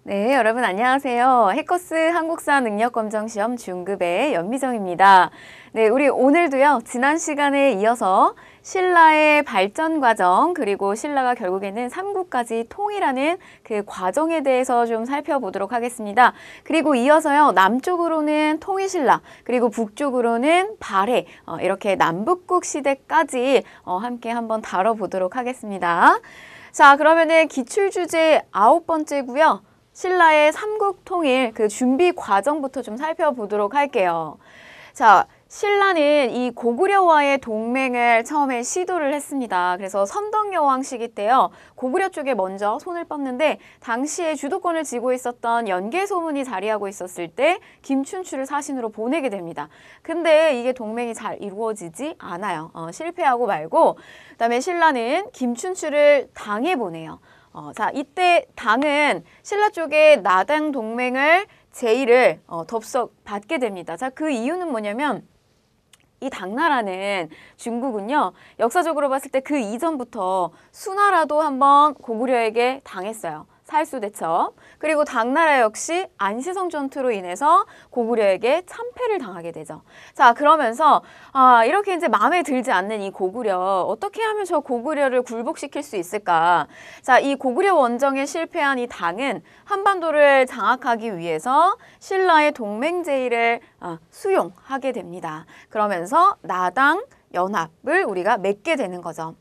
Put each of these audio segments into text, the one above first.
네, 여러분 안녕하세요. 해커스 한국사 능력검정시험 중급의 연미정입니다. 네, 우리 오늘도요, 지난 시간에 이어서 신라의 발전 과정, 그리고 신라가 결국에는 삼국까지 통일하는 그 과정에 대해서 좀 살펴보도록 하겠습니다. 그리고 이어서요, 남쪽으로는 통일신라, 그리고 북쪽으로는 발해, 이렇게 남북국 시대까지 함께 한번 다뤄보도록 하겠습니다. 자, 그러면은 기출주제 9번째고요. 신라의 삼국통일 그 준비 과정부터 좀 살펴보도록 할게요. 자, 신라는 이 고구려와의 동맹을 처음에 시도를 했습니다. 그래서 선덕여왕 시기 때요. 고구려 쪽에 먼저 손을 뻗는데 당시에 주도권을 쥐고 있었던 연개소문이 자리하고 있었을 때 김춘추를 사신으로 보내게 됩니다. 근데 이게 동맹이 잘 이루어지지 않아요. 실패하고 말고 그다음에 신라는 김춘추를 당에 보내요. 자, 이때 당은 신라 쪽에 나당 동맹을 제의를 덥석 받게 됩니다. 자, 그 이유는 뭐냐면 이 당나라는 중국은요, 역사적으로 봤을 때 그 이전부터 수나라도 한번 고구려에게 당했어요. 살수대첩. 그리고 당나라 역시 안시성 전투로 인해서 고구려에게 참패를 당하게 되죠. 자, 그러면서 이렇게 이제 마음에 들지 않는 이 고구려, 어떻게 하면 저 고구려를 굴복시킬 수 있을까? 자, 이 고구려 원정에 실패한 이 당은 한반도를 장악하기 위해서 신라의 동맹 제의를 수용하게 됩니다. 그러면서 나당 연합을 우리가 맺게 되는 거죠.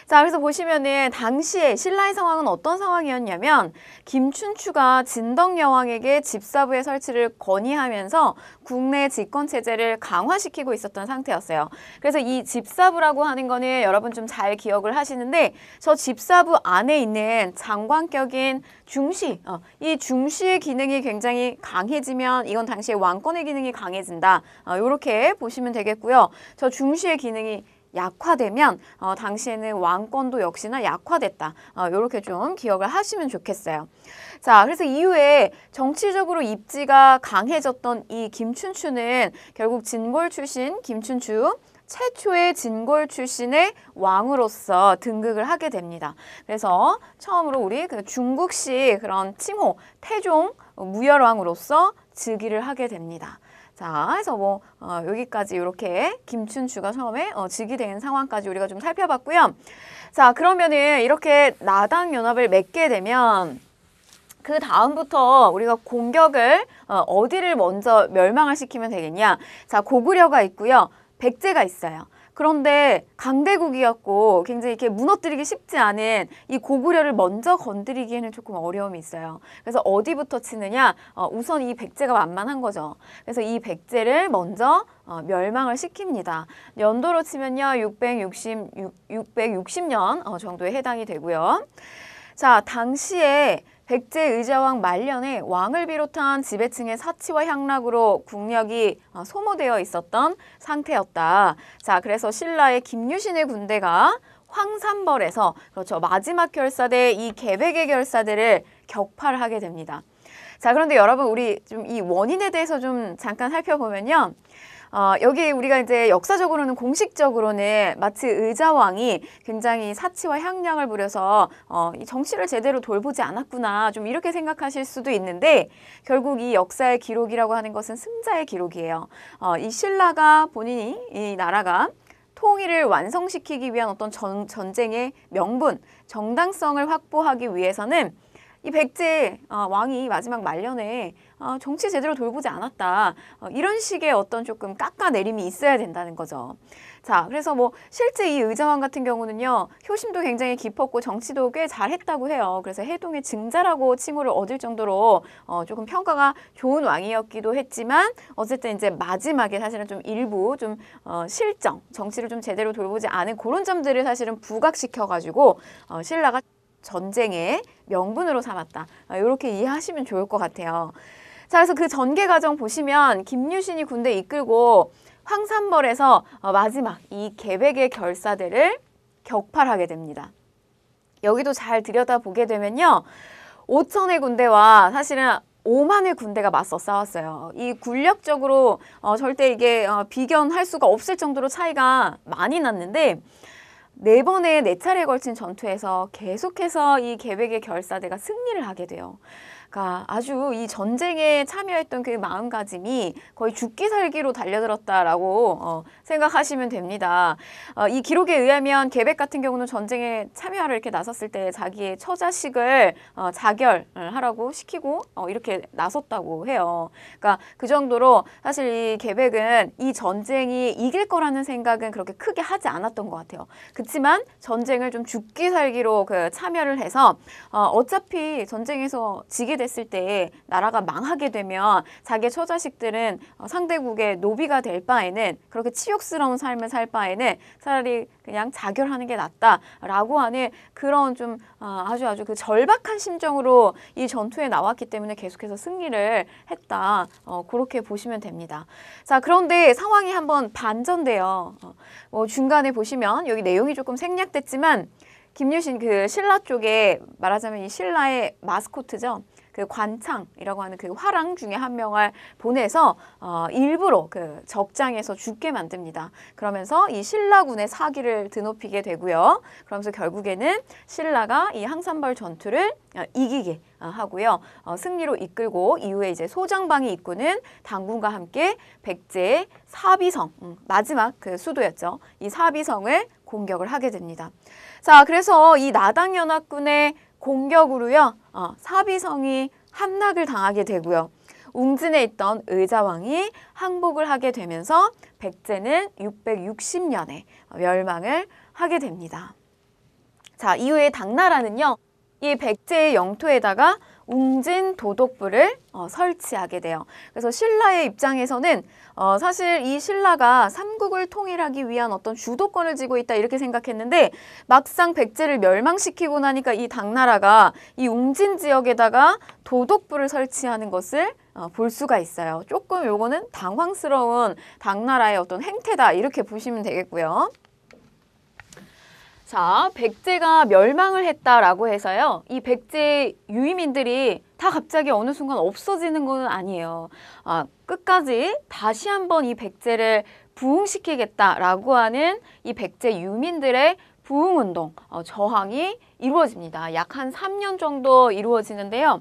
자, 그래서 보시면은 당시에 신라의 상황은 어떤 상황이었냐면 김춘추가 진덕여왕에게 집사부의 설치를 건의하면서 국내 집권체제를 강화시키고 있었던 상태였어요. 그래서 이 집사부라고 하는 거는 여러분 좀 잘 기억을 하시는데 저 집사부 안에 있는 장관격인 중시, 이 중시의 기능이 굉장히 강해지면 이건 당시에 왕권의 기능이 강해진다. 이렇게 보시면 되겠고요. 저 중시의 기능이 약화되면 당시에는 왕권도 역시나 약화됐다. 이렇게 좀 기억을 하시면 좋겠어요. 자, 그래서 이후에 정치적으로 입지가 강해졌던 이 김춘추는 결국 진골 출신 김춘추 최초의 진골 출신의 왕으로서 등극을 하게 됩니다. 그래서 처음으로 우리 그 중국식 그런 칭호 태종 무열왕으로서 즉위를 하게 됩니다. 자, 그래서 여기까지 이렇게 김춘추가 처음에 즉위된 상황까지 우리가 좀 살펴봤고요. 자, 그러면은 이렇게 나당 연합을 맺게 되면 그 다음부터 우리가 공격을 어디를 먼저 멸망을 시키면 되겠냐? 자, 고구려가 있고요. 백제가 있어요. 그런데 강대국이었고 굉장히 이렇게 무너뜨리기 쉽지 않은 이 고구려를 먼저 건드리기에는 조금 어려움이 있어요. 그래서 어디부터 치느냐? 우선 이 백제가 만만한 거죠. 그래서 이 백제를 먼저 멸망을 시킵니다. 연도로 치면요. 660년 정도에 해당이 되고요. 자, 당시에 백제 의자왕 말년에 왕을 비롯한 지배층의 사치와 향락으로 국력이 소모되어 있었던 상태였다. 자, 그래서 신라의 김유신의 군대가 황산벌에서 그렇죠. 마지막 결사대 이 개백의 결사대를 격파를 하게 됩니다. 자, 그런데 여러분 우리 좀 이 원인에 대해서 좀 잠깐 살펴보면요. 여기 우리가 이제 역사적으로는 공식적으로는 마치 의자왕이 굉장히 사치와 향락을 부려서 이 정치를 제대로 돌보지 않았구나 좀 이렇게 생각하실 수도 있는데 결국 이 역사의 기록이라고 하는 것은 승자의 기록이에요. 이 신라가 본인이 이 나라가 통일을 완성시키기 위한 어떤 전쟁의 명분, 정당성을 확보하기 위해서는 이 백제 왕이 마지막 말년에 정치 제대로 돌보지 않았다. 이런 식의 어떤 조금 깎아내림이 있어야 된다는 거죠. 자, 그래서 실제 이 의자왕 같은 경우는요. 효심도 굉장히 깊었고 정치도 꽤 잘했다고 해요. 그래서 해동의 증자라고 칭호를 얻을 정도로 조금 평가가 좋은 왕이었기도 했지만 어쨌든 이제 마지막에 사실은 좀 일부 좀 실정, 정치를 좀 제대로 돌보지 않은 그런 점들을 사실은 부각시켜가지고 신라가 전쟁의 명분으로 삼았다. 이렇게 이해하시면 좋을 것 같아요. 자, 그래서 그 전개 과정 보시면 김유신이 군대 이끌고 황산벌에서 마지막 이 개백의 결사대를 격파를 하게 됩니다. 여기도 잘 들여다보게 되면요. 5천의 군대와 사실은 5만의 군대가 맞서 싸웠어요. 이 군력적으로 절대 이게 비견할 수가 없을 정도로 차이가 많이 났는데 4번의 4차례에 걸친 전투에서 계속해서 이 계백의 결사대가 승리를 하게 돼요. 그러니까 아주 이 전쟁에 참여했던 그 마음가짐이 거의 죽기 살기로 달려들었다라고 생각하시면 됩니다. 이 기록에 의하면 계백 같은 경우는 전쟁에 참여하러 이렇게 나섰을 때 자기의 처자식을 자결하라고 시키고 이렇게 나섰다고 해요. 그러니까 그 정도로 사실 이 계백은 이 전쟁이 이길 거라는 생각은 그렇게 크게 하지 않았던 것 같아요. 그렇지만 전쟁을 좀 죽기 살기로 참여를 해서 어차피 전쟁에서 지게 됐을 때 나라가 망하게 되면 자기의 처자식들은 상대국의 노비가 될 바에는 그렇게 치욕스러운 삶을 살 바에는 차라리 그냥 자결하는 게 낫다라고 하는 그런 좀 아주 그 절박한 심정으로 이 전투에 나왔기 때문에 계속해서 승리를 했다. 그렇게 보시면 됩니다. 자, 그런데 상황이 한번 반전돼요. 중간에 보시면 여기 내용이 조금 생략됐지만 김유신 그 신라 쪽에 말하자면 이 신라의 마스코트죠. 그 관창이라고 하는 그 화랑 중에 한 명을 보내서 일부러 그 적장에서 죽게 만듭니다. 그러면서 이 신라군의 사기를 드높이게 되고요. 그러면서 결국에는 신라가 이 항산벌 전투를 이기게 하고요. 승리로 이끌고 이후에 이제 소장방이 이끄는 당군과 함께 백제의 사비성, 마지막 그 수도였죠. 이 사비성을 공격을 하게 됩니다. 자, 그래서 이 나당연합군의 공격으로요, 사비성이 함락을 당하게 되고요. 웅진에 있던 의자왕이 항복을 하게 되면서 백제는 660년에 멸망을 하게 됩니다. 자, 이후에 당나라는요, 이 백제의 영토에다가 웅진 도독부를 설치하게 돼요. 그래서 신라의 입장에서는 사실 이 신라가 삼국을 통일하기 위한 어떤 주도권을 쥐고 있다 이렇게 생각했는데 막상 백제를 멸망시키고 나니까 이 당나라가 이 웅진 지역에다가 도독부를 설치하는 것을 볼 수가 있어요. 조금 요거는 당황스러운 당나라의 어떤 행태다 이렇게 보시면 되겠고요. 자, 백제가 멸망을 했다라고 해서요. 이 백제 유의민들이 다 갑자기 어느 순간 없어지는 건 아니에요. 끝까지 다시 한번 이 백제를 부흥시키겠다라고 하는 이 백제 유민들의 부흥운동, 저항이 이루어집니다. 약 한 3년 정도 이루어지는데요.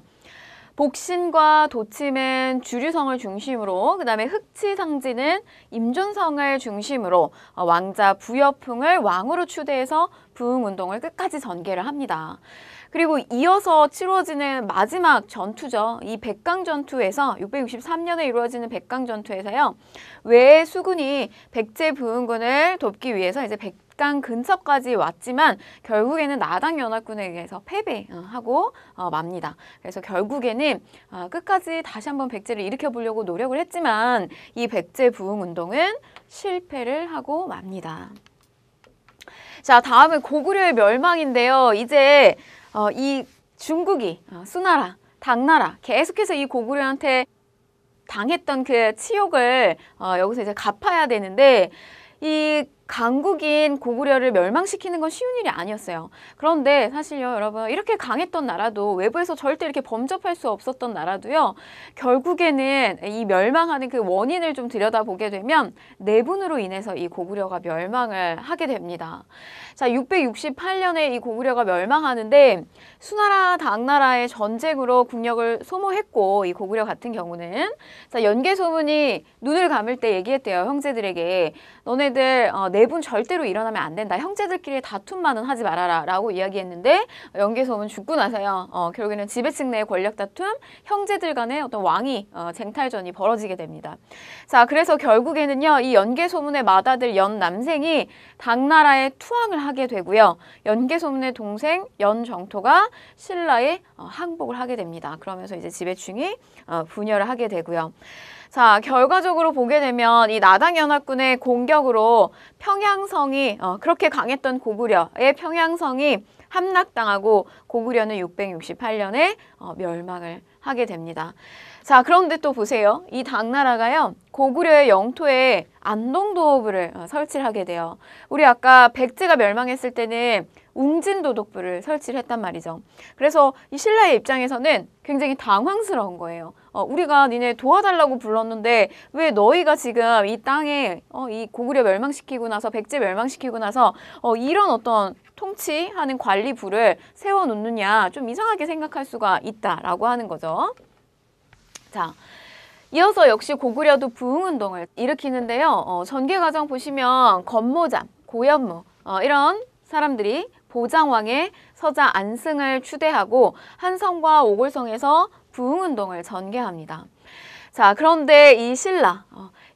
복신과 도침은 주류성을 중심으로, 그 다음에 흑치상지는 임존성을 중심으로 왕자 부여풍을 왕으로 추대해서 부흥운동을 끝까지 전개를 합니다. 그리고 이어서 치루어지는 마지막 전투죠. 이 백강전투에서 663년에 이루어지는 백강전투에서요. 외의 수군이 백제 부흥군을 돕기 위해서 이제 백강 근처까지 왔지만 결국에는 나당연합군에 의해서 패배하고 맙니다. 그래서 결국에는 끝까지 다시 한번 백제를 일으켜보려고 노력을 했지만 이 백제 부흥운동은 실패를 하고 맙니다. 자, 다음은 고구려의 멸망인데요. 이제 이 중국이 수나라, 당나라 계속해서 이 고구려한테 당했던 그 치욕을 여기서 이제 갚아야 되는데 이 강국인 고구려를 멸망시키는 건 쉬운 일이 아니었어요. 그런데 사실요, 여러분, 이렇게 강했던 나라도 외부에서 절대 이렇게 범접할 수 없었던 나라도요, 결국에는 이 멸망하는 그 원인을 좀 들여다보게 되면 내분으로 인해서 이 고구려가 멸망을 하게 됩니다. 자, 668년에 이 고구려가 멸망하는데 수나라, 당나라의 전쟁으로 국력을 소모했고 이 고구려 같은 경우는 자, 연개소문이 눈을 감을 때 얘기했대요. 형제들에게 너네들 내분 절대로 일어나면 안 된다. 형제들끼리 다툼만은 하지 말아라 라고 이야기했는데 연개소문 죽고 나서요. 결국에는 지배층 내의 권력 다툼, 형제들 간의 어떤 왕위 쟁탈전이 벌어지게 됩니다. 자, 그래서 결국에는요. 이 연개소문의 맏아들 연남생이 당나라에 투항을 하게 되고요. 연개소문의 동생 연정토가 신라에 항복을 하게 됩니다. 그러면서 이제 지배층이 분열을 하게 되고요. 자, 결과적으로 보게 되면 이 나당연합군의 공격으로 평양성이 그렇게 강했던 고구려의 평양성이 함락당하고 고구려는 668년에 멸망을 하게 됩니다. 자, 그런데 또 보세요. 이 당나라가요. 고구려의 영토에 안동도읍을 설치를 하게 돼요. 우리 아까 백제가 멸망했을 때는 웅진도독부를 설치를 했단 말이죠. 그래서 이 신라의 입장에서는 굉장히 당황스러운 거예요. 우리가 니네 도와달라고 불렀는데 왜 너희가 지금 이 땅에 이 고구려 멸망시키고 나서 백제 멸망시키고 나서 이런 어떤 통치하는 관리부를 세워놓느냐, 좀 이상하게 생각할 수가 있다라고 하는 거죠. 자, 이어서 역시 고구려도 부흥운동을 일으키는데요. 전개 과정 보시면 건모잠, 고현무 이런 사람들이 보장왕의 서자 안승을 추대하고 한성과 오골성에서 부흥운동을 전개합니다. 자, 그런데 이 신라,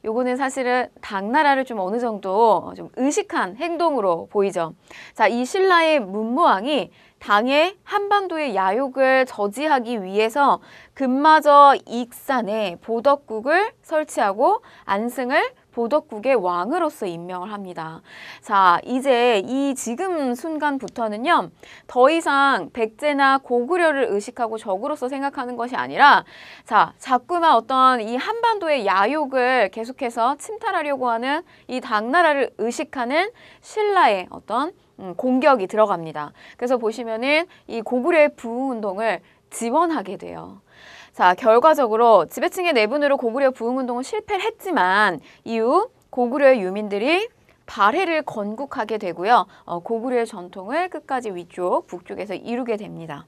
요거는 사실은 당나라를 좀 어느 정도 좀 의식한 행동으로 보이죠. 자, 이 신라의 문무왕이 당의 한반도의 야욕을 저지하기 위해서 금마저 익산에 보덕국을 설치하고 안승을 보덕국의 왕으로서 임명을 합니다. 자, 이제 이 지금 순간부터는요, 더 이상 백제나 고구려를 의식하고 적으로서 생각하는 것이 아니라, 자, 자꾸만 어떤 이 한반도의 야욕을 계속해서 침탈하려고 하는 이 당나라를 의식하는 신라의 어떤 공격이 들어갑니다. 그래서 보시면은 이 고구려의 부흥운동을 지원하게 돼요. 자, 결과적으로 지배층의 내분으로 고구려 부흥운동은 실패를 했지만 이후 고구려의 유민들이 발해를 건국하게 되고요. 고구려의 전통을 끝까지 위쪽, 북쪽에서 이루게 됩니다.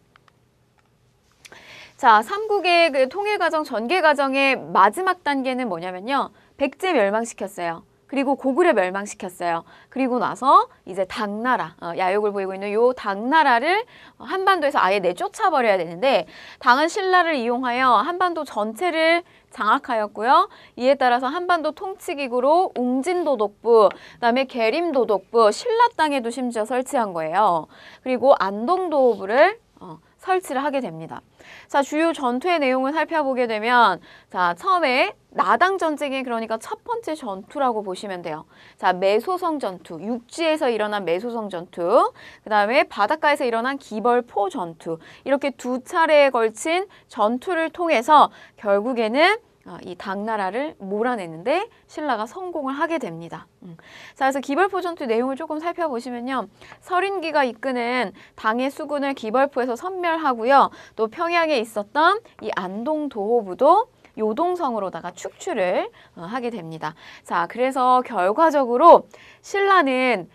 자, 삼국의 그 통일 과정, 전개 과정의 마지막 단계는 뭐냐면요. 백제 멸망시켰어요. 그리고 고구려 멸망시켰어요. 그리고 나서 이제 당나라, 야욕을 보이고 있는 요 당나라를 한반도에서 아예 내쫓아버려야 되는데, 당은 신라를 이용하여 한반도 전체를 장악하였고요. 이에 따라서 한반도 통치기구로 웅진도독부, 그다음에 계림도독부, 신라 땅에도 심지어 설치한 거예요. 그리고 안동도부를 설치를 하게 됩니다. 자, 주요 전투의 내용을 살펴보게 되면, 자, 처음에 나당 전쟁이 그러니까 첫 번째 전투라고 보시면 돼요. 자, 매소성 전투, 육지에서 일어난 매소성 전투, 그 다음에 바닷가에서 일어난 기벌포 전투, 이렇게 두 차례에 걸친 전투를 통해서 결국에는 이 당나라를 몰아내는데 신라가 성공을 하게 됩니다. 자, 그래서 기벌포 전투 내용을 조금 살펴보시면요. 서린기가 이끄는 당의 수군을 기벌포에서 섬멸하고요. 또 평양에 있었던 이 안동도호부도 요동성으로다가 축출을 하게 됩니다. 자, 그래서 결과적으로 신라는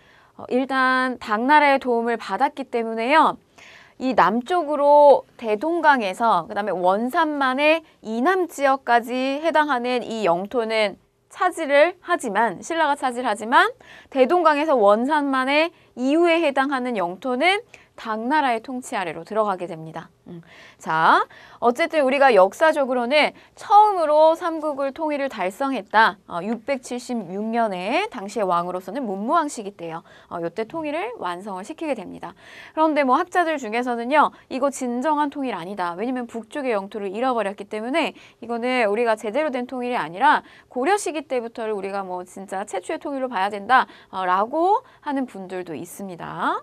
일단 당나라의 도움을 받았기 때문에요. 이 남쪽으로 대동강에서 그다음에 원산만의 이남 지역까지 해당하는 이 영토는 차지를 하지만, 신라가 차지를 하지만 대동강에서 원산만의 이후에 해당하는 영토는 당나라의 통치 아래로 들어가게 됩니다. 자, 어쨌든 우리가 역사적으로는 처음으로 삼국을 통일을 달성했다. 676년에 당시의 왕으로서는 문무왕 시기 때요. 이때 통일을 완성을 시키게 됩니다. 그런데 뭐 학자들 중에서는요, 이거 진정한 통일 아니다. 왜냐면 북쪽의 영토를 잃어버렸기 때문에 이거는 우리가 제대로 된 통일이 아니라 고려 시기 때부터를 우리가 뭐 진짜 최초의 통일로 봐야 된다. 라고 하는 분들도 있습니다.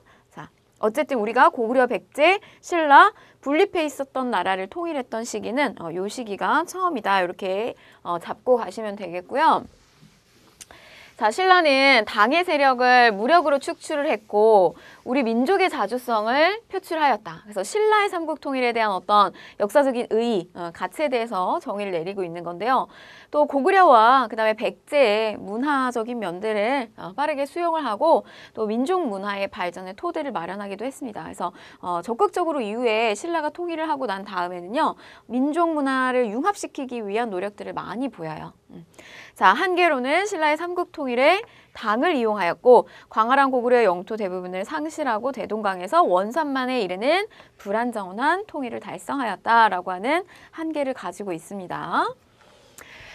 어쨌든 우리가 고구려, 백제, 신라 분립해 있었던 나라를 통일했던 시기는 요 시기가 처음이다. 이렇게 잡고 가시면 되겠고요. 자, 신라는 당의 세력을 무력으로 축출을 했고 우리 민족의 자주성을 표출하였다. 그래서 신라의 삼국 통일에 대한 어떤 역사적인 의의, 가치에 대해서 정의를 내리고 있는 건데요. 또 고구려와 그다음에 백제의 문화적인 면들을 빠르게 수용을 하고 또 민족 문화의 발전의 토대를 마련하기도 했습니다. 그래서 적극적으로 이후에 신라가 통일을 하고 난 다음에는요, 민족 문화를 융합시키기 위한 노력들을 많이 보여요. 자, 한계로는 신라의 삼국 통일에 당을 이용하였고 광활한 고구려의 영토 대부분을 상실하고 대동강에서 원산만에 이르는 불안정한 통일을 달성하였다라고 하는 한계를 가지고 있습니다.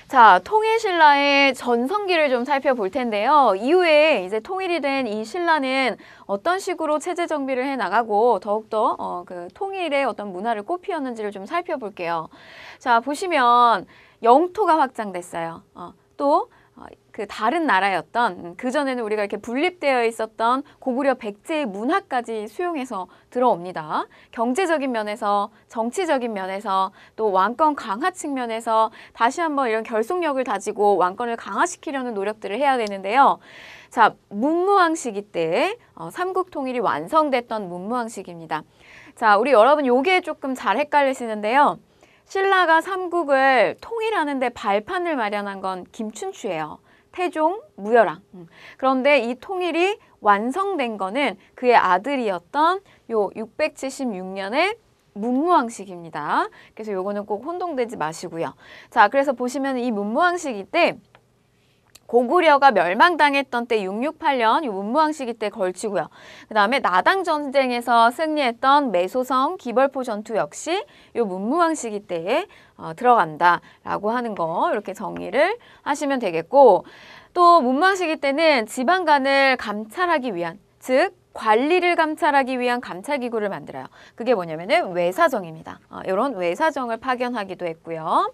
자, 통일신라의 전성기를 좀 살펴볼 텐데요. 이후에 이제 통일이 된 이 신라는 어떤 식으로 체제 정비를 해 나가고 더욱더 그 통일의 어떤 문화를 꽃피웠는지를 좀 살펴볼게요. 자, 보시면 영토가 확장됐어요. 또 그 다른 나라였던 그전에는 우리가 이렇게 분립되어 있었던 고구려 백제의 문화까지 수용해서 들어옵니다. 경제적인 면에서, 정치적인 면에서, 또 왕권 강화 측면에서 다시 한번 이런 결속력을 다지고 왕권을 강화시키려는 노력들을 해야 되는데요. 자, 문무왕 시기 때 삼국 통일이 완성됐던 문무왕 시기입니다. 자, 우리 여러분 요게 조금 잘 헷갈리시는데요. 신라가 삼국을 통일하는 데 발판을 마련한 건 김춘추예요. 태종, 무열왕. 그런데 이 통일이 완성된 거는 그의 아들이었던 요 676년에 문무왕 시기입니다. 그래서 요거는 꼭 혼동되지 마시고요. 자, 그래서 보시면 이 문무왕 시기 때 고구려가 멸망당했던 때 668년 이 문무왕 시기 때 걸치고요. 그 다음에 나당 전쟁에서 승리했던 매소성 기벌포 전투 역시 이 문무왕 시기 때에 들어간다라고 하는 거 이렇게 정리를 하시면 되겠고, 또 문무왕 시기 때는 지방간을 감찰하기 위한, 즉 관리를 감찰하기 위한 감찰기구를 만들어요. 그게 뭐냐면은 외사정입니다. 이런 외사정을 파견하기도 했고요.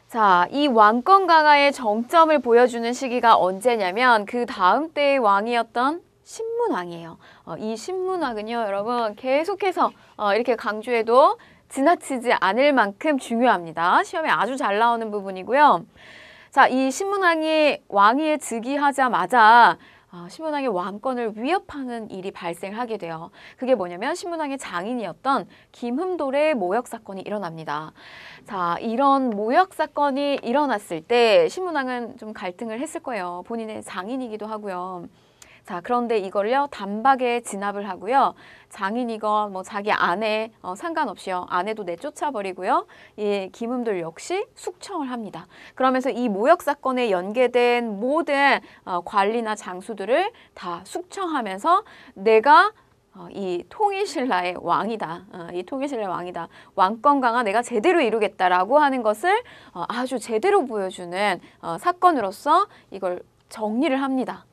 자, 이 왕권 강화의 정점을 보여주는 시기가 언제냐면 그 다음 때의 왕이었던 신문왕이에요. 이 신문왕은요, 여러분 계속해서 이렇게 강조해도 지나치지 않을 만큼 중요합니다. 시험에 아주 잘 나오는 부분이고요. 자, 이 신문왕이 왕위에 즉위하자마자 신문왕의 왕권을 위협하는 일이 발생하게 돼요. 그게 뭐냐면 신문왕의 장인이었던 김흠돌의 모욕 사건이 일어납니다. 자, 이런 모욕 사건이 일어났을 때 신문왕은 좀 갈등을 했을 거예요. 본인의 장인이기도 하고요. 자, 그런데 이걸요 단박에 진압을 하고요. 장인이건 뭐 자기 아내 상관없이요. 아내도 내쫓아버리고요. 이 김흠돌 역시 숙청을 합니다. 그러면서 이 모욕 사건에 연계된 모든 관리나 장수들을 다 숙청하면서 내가 이 통일신라의 왕이다. 이 통일신라의 왕이다. 왕권 강화 내가 제대로 이루겠다라고 하는 것을 아주 제대로 보여주는 사건으로서 이걸 정리를 합니다.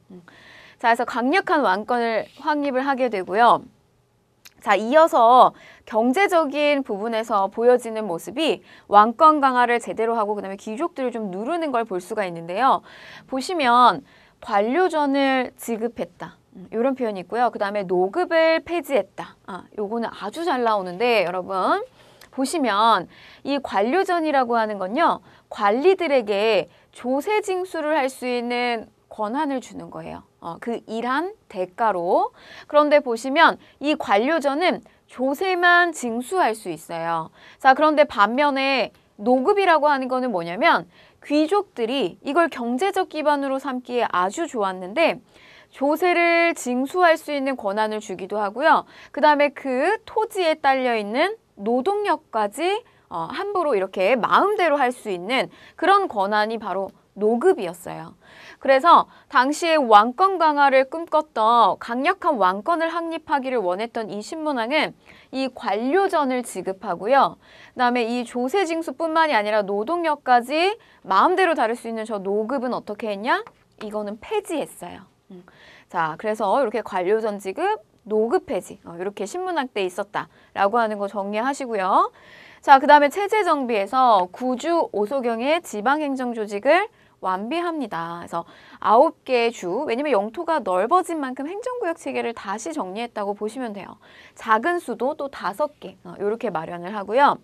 자, 그래서 강력한 왕권을 확립을 하게 되고요. 자, 이어서 경제적인 부분에서 보여지는 모습이 왕권 강화를 제대로 하고 그다음에 귀족들을 좀 누르는 걸 볼 수가 있는데요. 보시면 관료전을 지급했다. 이런 표현이 있고요. 그 다음에 노급을 폐지했다. 요거는 아주 잘 나오는데 여러분 보시면 이 관료전이라고 하는 건요. 관리들에게 조세 징수를 할 수 있는 권한을 주는 거예요. 그 일한 대가로. 그런데 보시면 이 관료전은 조세만 징수할 수 있어요. 자, 그런데 반면에 노급이라고 하는 거는 뭐냐면 귀족들이 이걸 경제적 기반으로 삼기에 아주 좋았는데 조세를 징수할 수 있는 권한을 주기도 하고요. 그 다음에 그 토지에 딸려있는 노동력까지 함부로 이렇게 마음대로 할 수 있는 그런 권한이 바로 노급이었어요. 그래서 당시에 왕권 강화를 꿈꿨던 강력한 왕권을 확립하기를 원했던 이 신문왕은 이 관료전을 지급하고요. 그다음에 이 조세 징수뿐만이 아니라 노동력까지 마음대로 다룰 수 있는 저 노급은 어떻게 했냐? 이거는 폐지했어요. 자, 그래서 이렇게 관료전 지급, 노급 폐지 이렇게 신문왕 때 있었다라고 하는 거 정리하시고요. 자, 그 다음에 체제 정비에서 구주 오소경의 지방행정 조직을 완비합니다. 그래서 9개의 주, 왜냐면 영토가 넓어진 만큼 행정구역 체계를 다시 정리했다고 보시면 돼요. 작은 수도 또 5개 이렇게 마련을 하고요.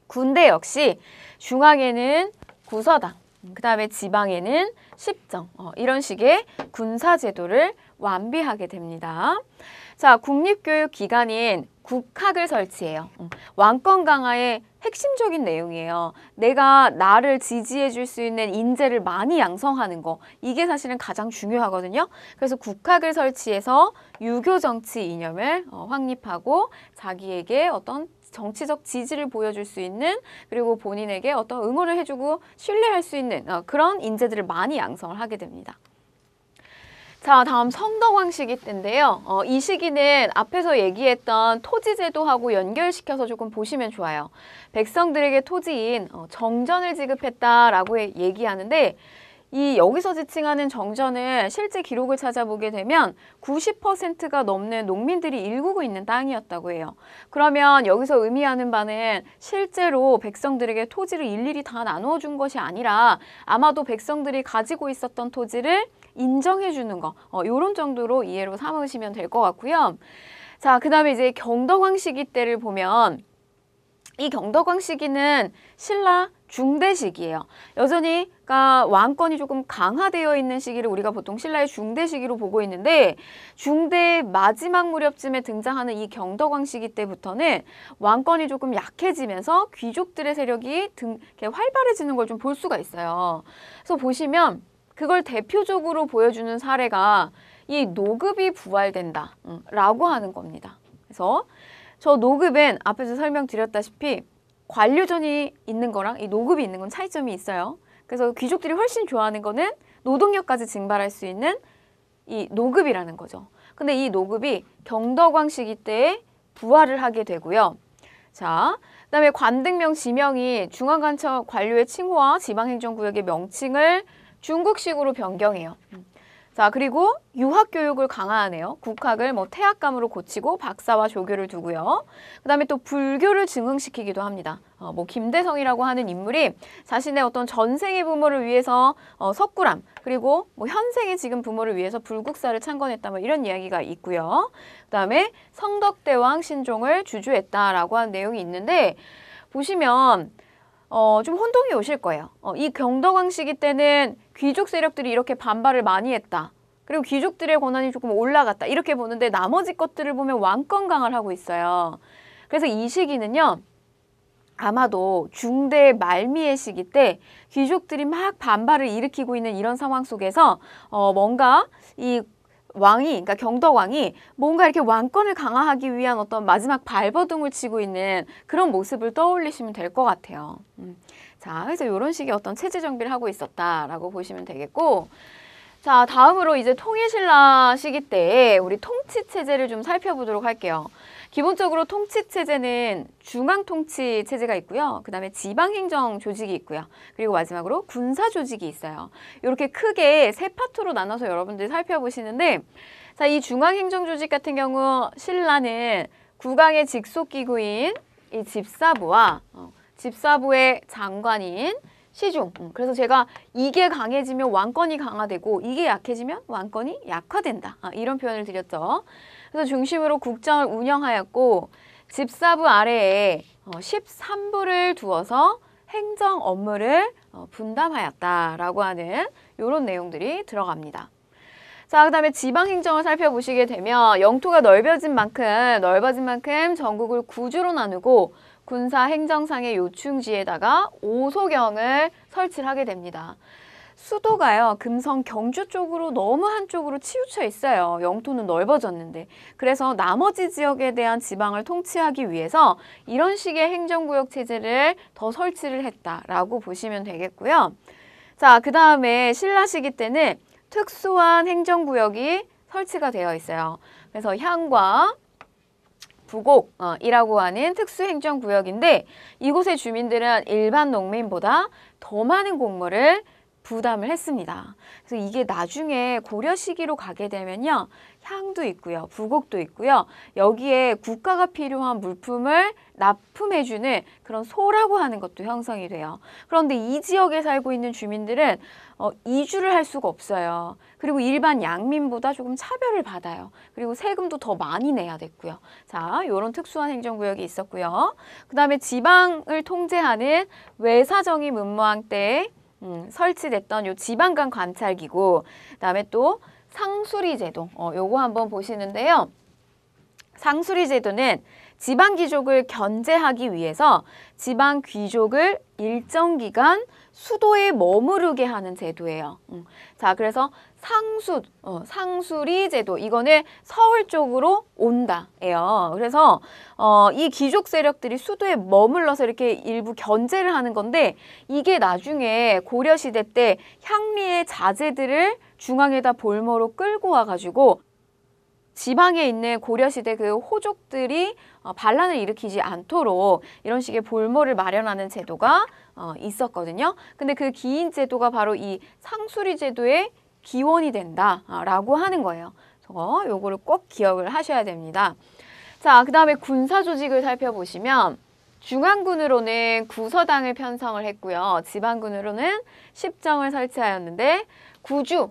군대 역시 중앙에는 구서당, 그 다음에 지방에는 십정 이런 식의 군사제도를 완비하게 됩니다. 자, 국립교육기관인 국학을 설치해요. 왕권 강화의 핵심적인 내용이에요. 내가 나를 지지해 줄 수 있는 인재를 많이 양성하는 거. 이게 사실은 가장 중요하거든요. 그래서 국학을 설치해서 유교 정치 이념을 확립하고 자기에게 어떤 정치적 지지를 보여줄 수 있는 그리고 본인에게 어떤 응원을 해주고 신뢰할 수 있는 그런 인재들을 많이 양성을 하게 됩니다. 자, 다음 성덕왕 시기 때인데요. 이 시기는 앞에서 얘기했던 토지제도하고 연결시켜서 조금 보시면 좋아요. 백성들에게 토지인 정전을 지급했다라고 얘기하는데 이 여기서 지칭하는 정전은 실제 기록을 찾아보게 되면 90%가 넘는 농민들이 일구고 있는 땅이었다고 해요. 그러면 여기서 의미하는 바는 실제로 백성들에게 토지를 일일이 다 나누어 준 것이 아니라 아마도 백성들이 가지고 있었던 토지를 인정해 주는 거, 요런 정도로 이해로 삼으시면 될 것 같고요. 자, 그 다음에 이제 경덕왕 시기 때를 보면 이 경덕왕 시기는 신라 중대 시기예요. 여전히 그러니까 왕권이 조금 강화되어 있는 시기를 우리가 보통 신라의 중대 시기로 보고 있는데 중대 마지막 무렵쯤에 등장하는 이 경덕왕 시기 때부터는 왕권이 조금 약해지면서 귀족들의 세력이 이렇게 활발해지는 걸 좀 볼 수가 있어요. 그래서 보시면 그걸 대표적으로 보여주는 사례가 이 노급이 부활된다 라고 하는 겁니다. 그래서 저 노급은 앞에서 설명드렸다시피 관료전이 있는 거랑 이 노급이 있는 건 차이점이 있어요. 그래서 귀족들이 훨씬 좋아하는 거는 노동력까지 증발할 수 있는 이 노급이라는 거죠. 근데 이 노급이 경덕왕 시기 때에 부활을 하게 되고요. 자, 그다음에 관등명 지명이 중앙관청 관료의 칭호와 지방행정구역의 명칭을 중국식으로 변경해요. 자, 그리고 유학교육을 강화하네요. 국학을 태학감으로 고치고 박사와 조교를 두고요. 그 다음에 또 불교를 증흥시키기도 합니다. 김대성이라고 하는 인물이 자신의 어떤 전생의 부모를 위해서 석굴암, 그리고 현생의 지금 부모를 위해서 불국사를 창건했다, 이런 이야기가 있고요. 그 다음에 성덕대왕 신종을 주주했다라고 하는 내용이 있는데 보시면 좀 혼동이 오실 거예요. 이 경덕왕 시기 때는 귀족 세력들이 이렇게 반발을 많이 했다. 그리고 귀족들의 권한이 조금 올라갔다. 이렇게 보는데 나머지 것들을 보면 왕권 강화를 하고 있어요. 그래서 이 시기는요. 아마도 중대 말미의 시기 때 귀족들이 막 반발을 일으키고 있는 이런 상황 속에서 뭔가 이 왕이, 그러니까 경덕왕이 뭔가 이렇게 왕권을 강화하기 위한 어떤 마지막 발버둥을 치고 있는 그런 모습을 떠올리시면 될 것 같아요. 자, 그래서 이런 식의 어떤 체제 정비를 하고 있었다라고 보시면 되겠고, 자, 다음으로 이제 통일신라 시기 때 우리 통치체제를 좀 살펴보도록 할게요. 기본적으로 통치체제는 중앙통치체제가 있고요. 그 다음에 지방행정 조직이 있고요. 그리고 마지막으로 군사조직이 있어요. 이렇게 크게 세 파트로 나눠서 여러분들이 살펴보시는데, 자, 이 중앙행정조직 같은 경우 신라는 국왕의 직속기구인 이 집사부와 집사부의 장관인 시중. 그래서 제가 이게 강해지면 왕권이 강화되고 이게 약해지면 왕권이 약화된다. 이런 표현을 드렸죠. 그래서 중심으로 국정을 운영하였고 집사부 아래에 13부를 두어서 행정 업무를 분담하였다라고 하는 이런 내용들이 들어갑니다. 자, 그 다음에 지방행정을 살펴보시게 되면 영토가 넓어진 만큼 전국을 구주로 나누고 군사 행정상의 요충지에다가 오소경을 설치를 하게 됩니다. 수도가요, 금성 경주 쪽으로 너무 한쪽으로 치우쳐 있어요. 영토는 넓어졌는데. 그래서 나머지 지역에 대한 지방을 통치하기 위해서 이런 식의 행정구역 체제를 더 설치를 했다라고 보시면 되겠고요. 자, 그 다음에 신라 시기 때는 특수한 행정구역이 설치가 되어 있어요. 그래서 향과 부곡이라고 하는 특수행정구역인데 이곳의 주민들은 일반 농민보다 더 많은 공무를 부담을 했습니다. 그래서 이게 나중에 고려 시기로 가게 되면요. 향도 있고요. 부곡도 있고요. 여기에 국가가 필요한 물품을 납품해주는 그런 소라고 하는 것도 형성이 돼요. 그런데 이 지역에 살고 있는 주민들은 이주를 할 수가 없어요. 그리고 일반 양민보다 조금 차별을 받아요. 그리고 세금도 더 많이 내야 됐고요. 자, 이런 특수한 행정구역이 있었고요. 그 다음에 지방을 통제하는 외사정이 문무왕 때 설치됐던 요 지방간 관찰기구, 그다음에 또 상수리 제도, 요거 한번 보시는데요. 상수리 제도는 지방 귀족을 견제하기 위해서 지방 귀족을 일정 기간 수도에 머무르게 하는 제도예요. 자, 그래서 상수리 제도, 이거는 서울 쪽으로 온다예요. 그래서 이 귀족 세력들이 수도에 머물러서 이렇게 일부 견제를 하는 건데 이게 나중에 고려시대 때 향리의 자제들을 중앙에다 볼모로 끌고 와가지고 지방에 있는 고려시대 그 호족들이 반란을 일으키지 않도록 이런 식의 볼모를 마련하는 제도가 있었거든요. 근데 그 기인 제도가 바로 이 상수리 제도의 기원이 된다라고 하는 거예요. 그래서 요거를 꼭 기억을 하셔야 됩니다. 자, 그 다음에 군사 조직을 살펴보시면 중앙군으로는 구서당을 편성을 했고요. 지방군으로는 십정을 설치하였는데 구주,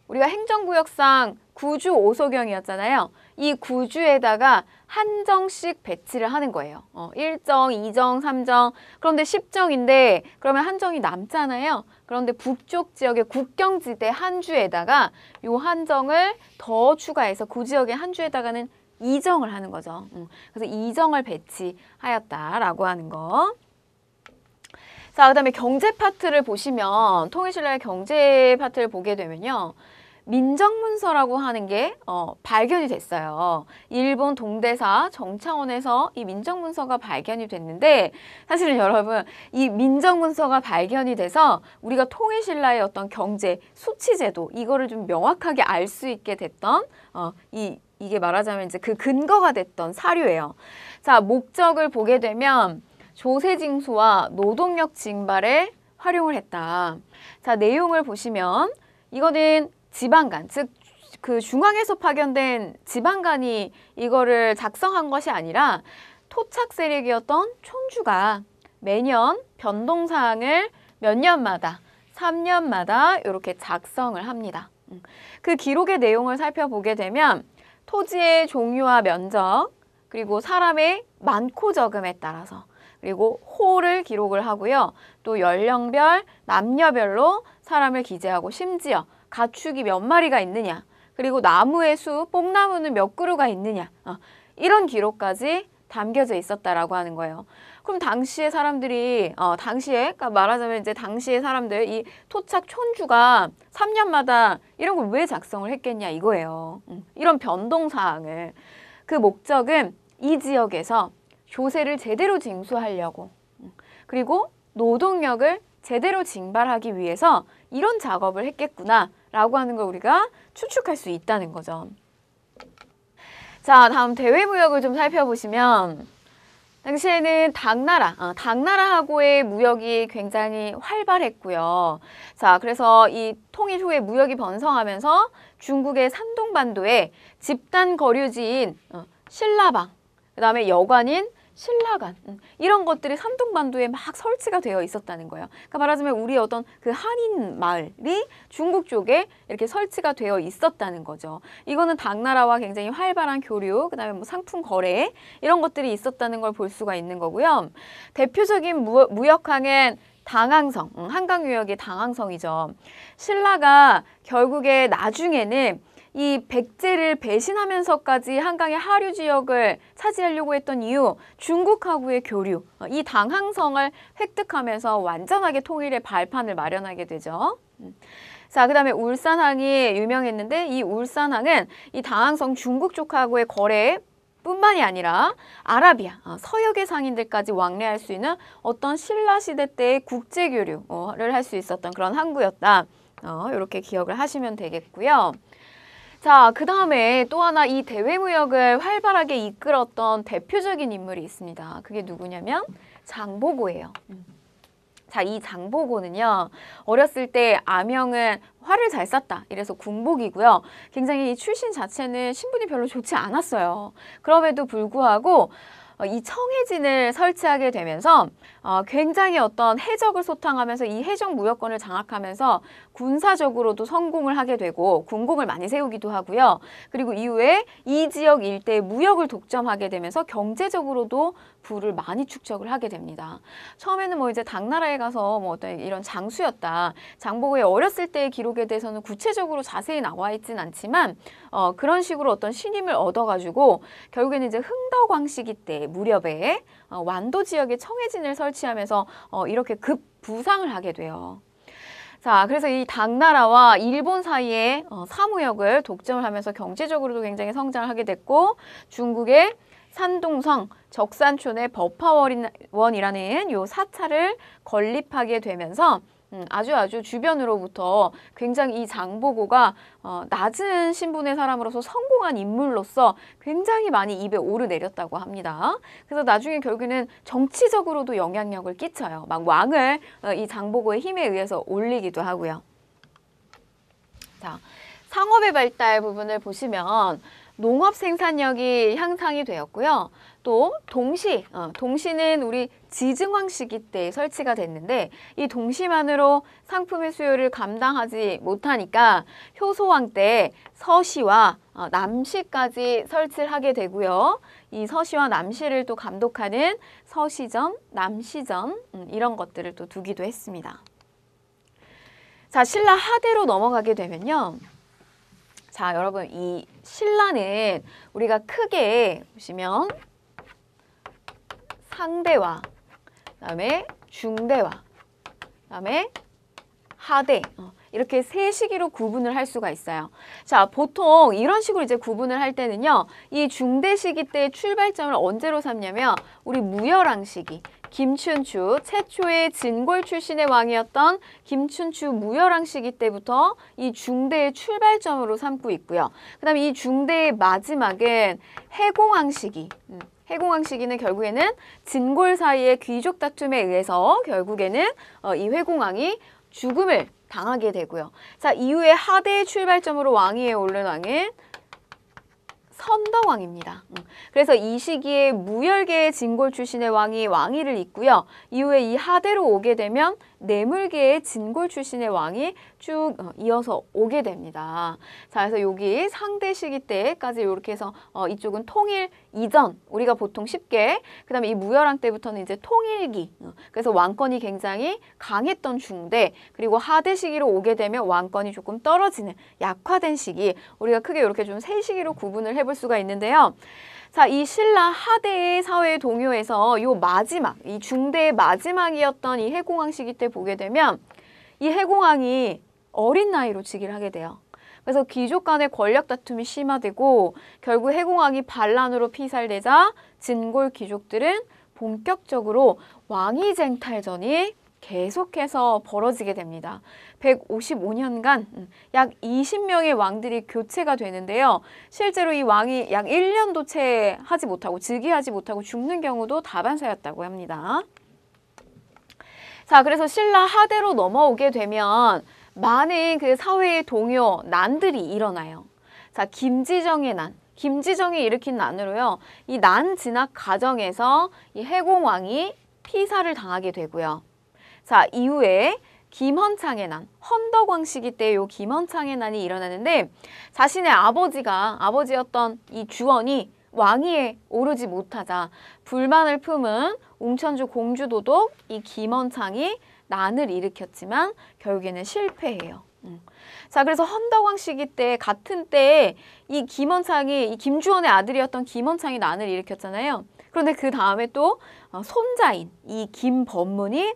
우리가 행정구역상 구주 5소경이었잖아요. 이 구주에다가 한 정씩 배치를 하는 거예요. 1정, 2정, 3정. 그런데 10정인데 그러면 한 정이 남잖아요. 그런데 북쪽 지역의 국경지대 한 주에다가 요 한 정을 더 추가해서 그 지역의 한 주에다가는 2정을 하는 거죠. 그래서 2정을 배치하였다라고 하는 거. 자, 그다음에 경제 파트를 보시면 통일신라의 경제 파트를 보게 되면요. 민정문서라고 하는 게 발견이 됐어요. 일본 동대사 정창원에서 이 민정문서가 발견이 됐는데 사실은 여러분 이 민정문서가 발견이 돼서 우리가 통일신라의 어떤 경제 수치제도 이거를 좀 명확하게 알 수 있게 됐던 이게 말하자면 이제 그 근거가 됐던 사료예요. 자, 목적을 보게 되면 조세징수와 노동력 징발에 활용을 했다. 자, 내용을 보시면 이거는 지방간, 즉 그 중앙에서 파견된 지방간이 이거를 작성한 것이 아니라 토착 세력이었던 촌주가 매년 변동사항을 몇 년마다, 3년마다 이렇게 작성을 합니다. 그 기록의 내용을 살펴보게 되면 토지의 종류와 면적, 그리고 사람의 많고 적음에 따라서 그리고 호를 기록을 하고요. 또 연령별, 남녀별로 사람을 기재하고 심지어 가축이 몇 마리가 있느냐, 그리고 나무의 수, 뽕나무는 몇 그루가 있느냐, 이런 기록까지 담겨져 있었다라고 하는 거예요. 그럼 당시의 사람들이 그러니까 말하자면 이제 당시의 사람들 이 토착 촌주가 3년마다 이런 걸 왜 작성을 했겠냐 이거예요. 이런 변동 사항을 그 목적은 이 지역에서 조세를 제대로 징수하려고 그리고 노동력을 제대로 징발하기 위해서 이런 작업을 했겠구나라고 하는 걸 우리가 추측할 수 있다는 거죠. 자, 다음 대외무역을 좀 살펴보시면 당시에는 당나라하고의 무역이 굉장히 활발했고요. 자, 그래서 이 통일 후에 무역이 번성하면서 중국의 산동반도에 집단 거류지인 신라방, 그 다음에 여관인 신라간 이런 것들이 산동반도에 막 설치가 되어 있었다는 거예요. 그러니까 말하자면 우리 어떤 그 한인 마을이 중국 쪽에 이렇게 설치가 되어 있었다는 거죠. 이거는 당나라와 굉장히 활발한 교류, 그다음에 뭐 상품 거래 이런 것들이 있었다는 걸 볼 수가 있는 거고요. 대표적인 무역항은 당항성, 한강유역의 당항성이죠. 신라가 결국에 나중에는 이 백제를 배신하면서까지 한강의 하류 지역을 차지하려고 했던 이유, 중국하고의 교류, 이 당항성을 획득하면서 완전하게 통일의 발판을 마련하게 되죠. 자, 그 다음에 울산항이 유명했는데 이 울산항은 이 당항성 중국 쪽하고의 거래 뿐만이 아니라 아라비아, 서역의 상인들까지 왕래할 수 있는 어떤 신라시대 때의 국제교류를 할 수 있었던 그런 항구였다. 이렇게 기억을 하시면 되겠고요. 자, 그 다음에 또 하나 이 대외무역을 활발하게 이끌었던 대표적인 인물이 있습니다. 그게 누구냐면 장보고예요. 자, 이 장보고는요. 어렸을 때 아명은 활을 잘 쐈다. 이래서 군복이고요. 굉장히 이 출신 자체는 신분이 별로 좋지 않았어요. 그럼에도 불구하고 이 청해진을 설치하게 되면서 굉장히 어떤 해적을 소탕하면서 이 해적 무역권을 장악하면서 군사적으로도 성공을 하게 되고 군공을 많이 세우기도 하고요. 그리고 이후에 이 지역 일대의 무역을 독점하게 되면서 경제적으로도 부를 많이 축적을 하게 됩니다. 처음에는 뭐 이제 당나라에 가서 뭐 어떤 이런 장수였다. 장보고의 어렸을 때의 기록에 대해서는 구체적으로 자세히 나와 있진 않지만 그런 식으로 어떤 신임을 얻어가지고 결국에는 이제 흥덕왕시기 때 무렵에 완도 지역에 청해진을 설치하면서 이렇게 급부상을 하게 돼요. 자, 그래서 이 당나라와 일본 사이에 사무역을 독점을 하면서 경제적으로도 굉장히 성장을 하게 됐고 중국의 산동성, 적산촌의 법화원이라는 요 사찰을 건립하게 되면서 아주 주변으로부터 굉장히 이 장보고가 낮은 신분의 사람으로서 성공한 인물로서 굉장히 많이 입에 오르내렸다고 합니다. 그래서 나중에 결국에는 정치적으로도 영향력을 끼쳐요. 막 왕을 이 장보고의 힘에 의해서 올리기도 하고요. 자, 상업의 발달 부분을 보시면 농업 생산력이 향상이 되었고요. 또 동시는 우리 지증왕 시기 때 설치가 됐는데 이 동시만으로 상품의 수요를 감당하지 못하니까 효소왕 때 서시와 남시까지 설치를 하게 되고요. 이 서시와 남시를 또 감독하는 서시전, 남시전 이런 것들을 또 두기도 했습니다. 자, 신라 하대로 넘어가게 되면요. 자, 여러분 이 신라는 우리가 크게 보시면 상대와 그다음에 중대와 그다음에 하대 이렇게 세 시기로 구분을 할 수가 있어요. 자, 보통 이런 식으로 이제 구분을 할 때는요. 이 중대 시기 때 출발점을 언제로 삼냐면 우리 무열왕 시기 김춘추 최초의 진골 출신의 왕이었던 김춘추 무열왕 시기 때부터 이 중대의 출발점으로 삼고 있고요. 그다음에 이 중대의 마지막은 해공왕 시기. 해공왕 시기는 결국에는 진골 사이의 귀족 다툼에 의해서 결국에는 이 회공왕이 죽음을 당하게 되고요. 자, 이후에 하대의 출발점으로 왕위에 오른 왕은 선덕왕입니다. 그래서 이 시기에 무열계의 진골 출신의 왕이 왕위를 잇고요. 이후에 이 하대로 오게 되면 내물계의 진골 출신의 왕이 쭉 이어서 오게 됩니다. 자, 그래서 여기 상대 시기 때까지 이렇게 해서 이쪽은 통일 이전, 우리가 보통 쉽게, 그 다음에 이 무열왕 때부터는 이제 통일기, 그래서 왕권이 굉장히 강했던 중대, 그리고 하대 시기로 오게 되면 왕권이 조금 떨어지는 약화된 시기, 우리가 크게 이렇게 좀 세 시기로 구분을 해볼 수가 있는데요. 자, 이 신라 하대의 사회 동요에서 요 마지막, 이 중대의 마지막이었던 이 해공왕 시기 때 보게 되면 이 해공왕이 어린 나이로 즉위를 하게 돼요. 그래서 귀족 간의 권력 다툼이 심화되고 결국 해공왕이 반란으로 피살되자 진골 귀족들은 본격적으로 왕위쟁탈전이 계속해서 벌어지게 됩니다. 155년간 약 20명의 왕들이 교체가 되는데요. 실제로 이 왕이 약 1년도 채 하지 못하고 즉위하지 못하고 죽는 경우도 다반사였다고 합니다. 자, 그래서 신라 하대로 넘어오게 되면 많은 그 사회의 동요, 난들이 일어나요. 자, 김지정의 난. 김지정이 일으킨 난으로요. 이 난 진압 과정에서 이 해공왕이 피살을 당하게 되고요. 자, 이후에 김헌창의 난, 헌덕왕 시기 때 요 김헌창의 난이 일어나는데 자신의 아버지였던 이 주원이 왕위에 오르지 못하자 불만을 품은 웅천주 공주도독 이 김헌창이 난을 일으켰지만 결국에는 실패해요. 자, 그래서 헌덕왕 시기 때 같은 때에 이 김헌창이 이 김주원의 아들이었던 김헌창이 난을 일으켰잖아요. 그런데 그 다음에 또 손자인 이 김범문이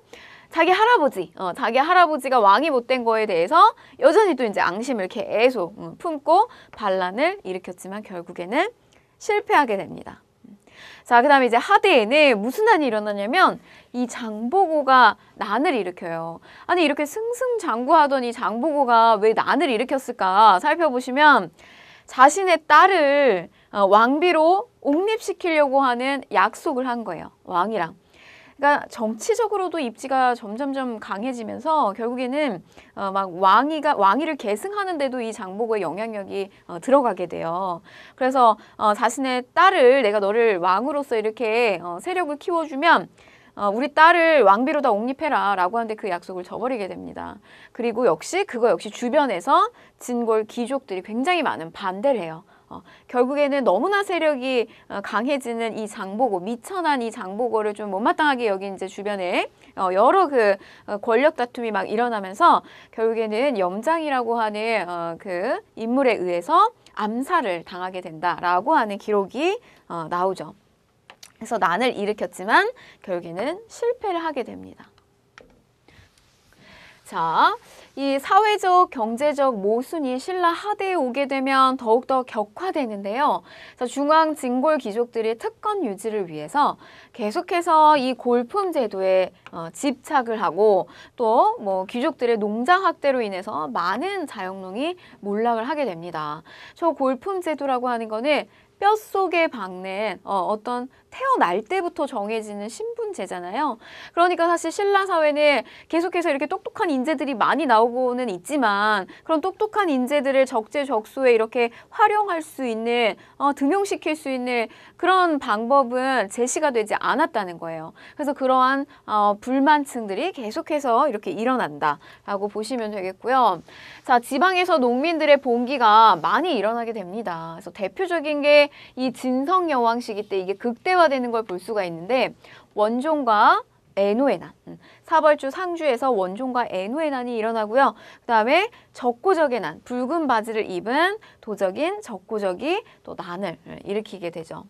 자기 할아버지가 왕이 못된 거에 대해서 여전히 또 이제 앙심을 계속 품고 반란을 일으켰지만 결국에는 실패하게 됩니다. 자, 그 다음에 이제 하대에는 무슨 난이 일어나냐면 이 장보고가 난을 일으켜요. 아니, 이렇게 승승장구하던 이 장보고가 왜 난을 일으켰을까 살펴보시면 자신의 딸을 왕비로 옹립시키려고 하는 약속을 한 거예요. 왕이랑. 그러니까 정치적으로도 입지가 점점점 강해지면서 결국에는 막 왕위를 계승하는데도 이 장보고의 영향력이 들어가게 돼요. 그래서 자신의 딸을 내가 너를 왕으로서 이렇게 세력을 키워주면 우리 딸을 왕비로 다 옹립해라 라고 하는데 그 약속을 저버리게 됩니다. 그리고 그거 역시 주변에서 진골 귀족들이 굉장히 많은 반대를 해요. 결국에는 너무나 세력이 강해지는 이 장보고, 미천한 이 장보고를 좀 못마땅하게 여긴 이제 주변에 여러 그 권력 다툼이 막 일어나면서 결국에는 염장이라고 하는 그 인물에 의해서 암살을 당하게 된다라고 하는 기록이 나오죠. 그래서 난을 일으켰지만 결국에는 실패를 하게 됩니다. 자, 이 사회적, 경제적 모순이 신라 하대에 오게 되면 더욱더 격화되는데요. 자, 중앙 진골 귀족들이 특권 유지를 위해서 계속해서 이 골품 제도에 집착을 하고 또 뭐 귀족들의 농장 확대로 인해서 많은 자영농이 몰락을 하게 됩니다. 저 골품 제도라고 하는 거는 뼛속에 박는 어떤 태어날 때부터 정해지는 신분제잖아요. 그러니까 사실 신라 사회는 계속해서 이렇게 똑똑한 인재들이 많이 나오고는 있지만 그런 똑똑한 인재들을 적재적소에 이렇게 활용할 수 있는 등용시킬 수 있는 그런 방법은 제시가 되지 않았다는 거예요. 그래서 그러한 불만층들이 계속해서 이렇게 일어난다라고 보시면 되겠고요. 자, 지방에서 농민들의 봉기가 많이 일어나게 됩니다. 그래서 대표적인 게 이 진성여왕 시기 때 이게 극대화되는 걸 볼 수가 있는데 원종과 애노의 난, 사벌주 상주에서 원종과 애노의 난이 일어나고요. 그 다음에 적고적의 난, 붉은 바지를 입은 도적인 적고적이 또 난을 일으키게 되죠.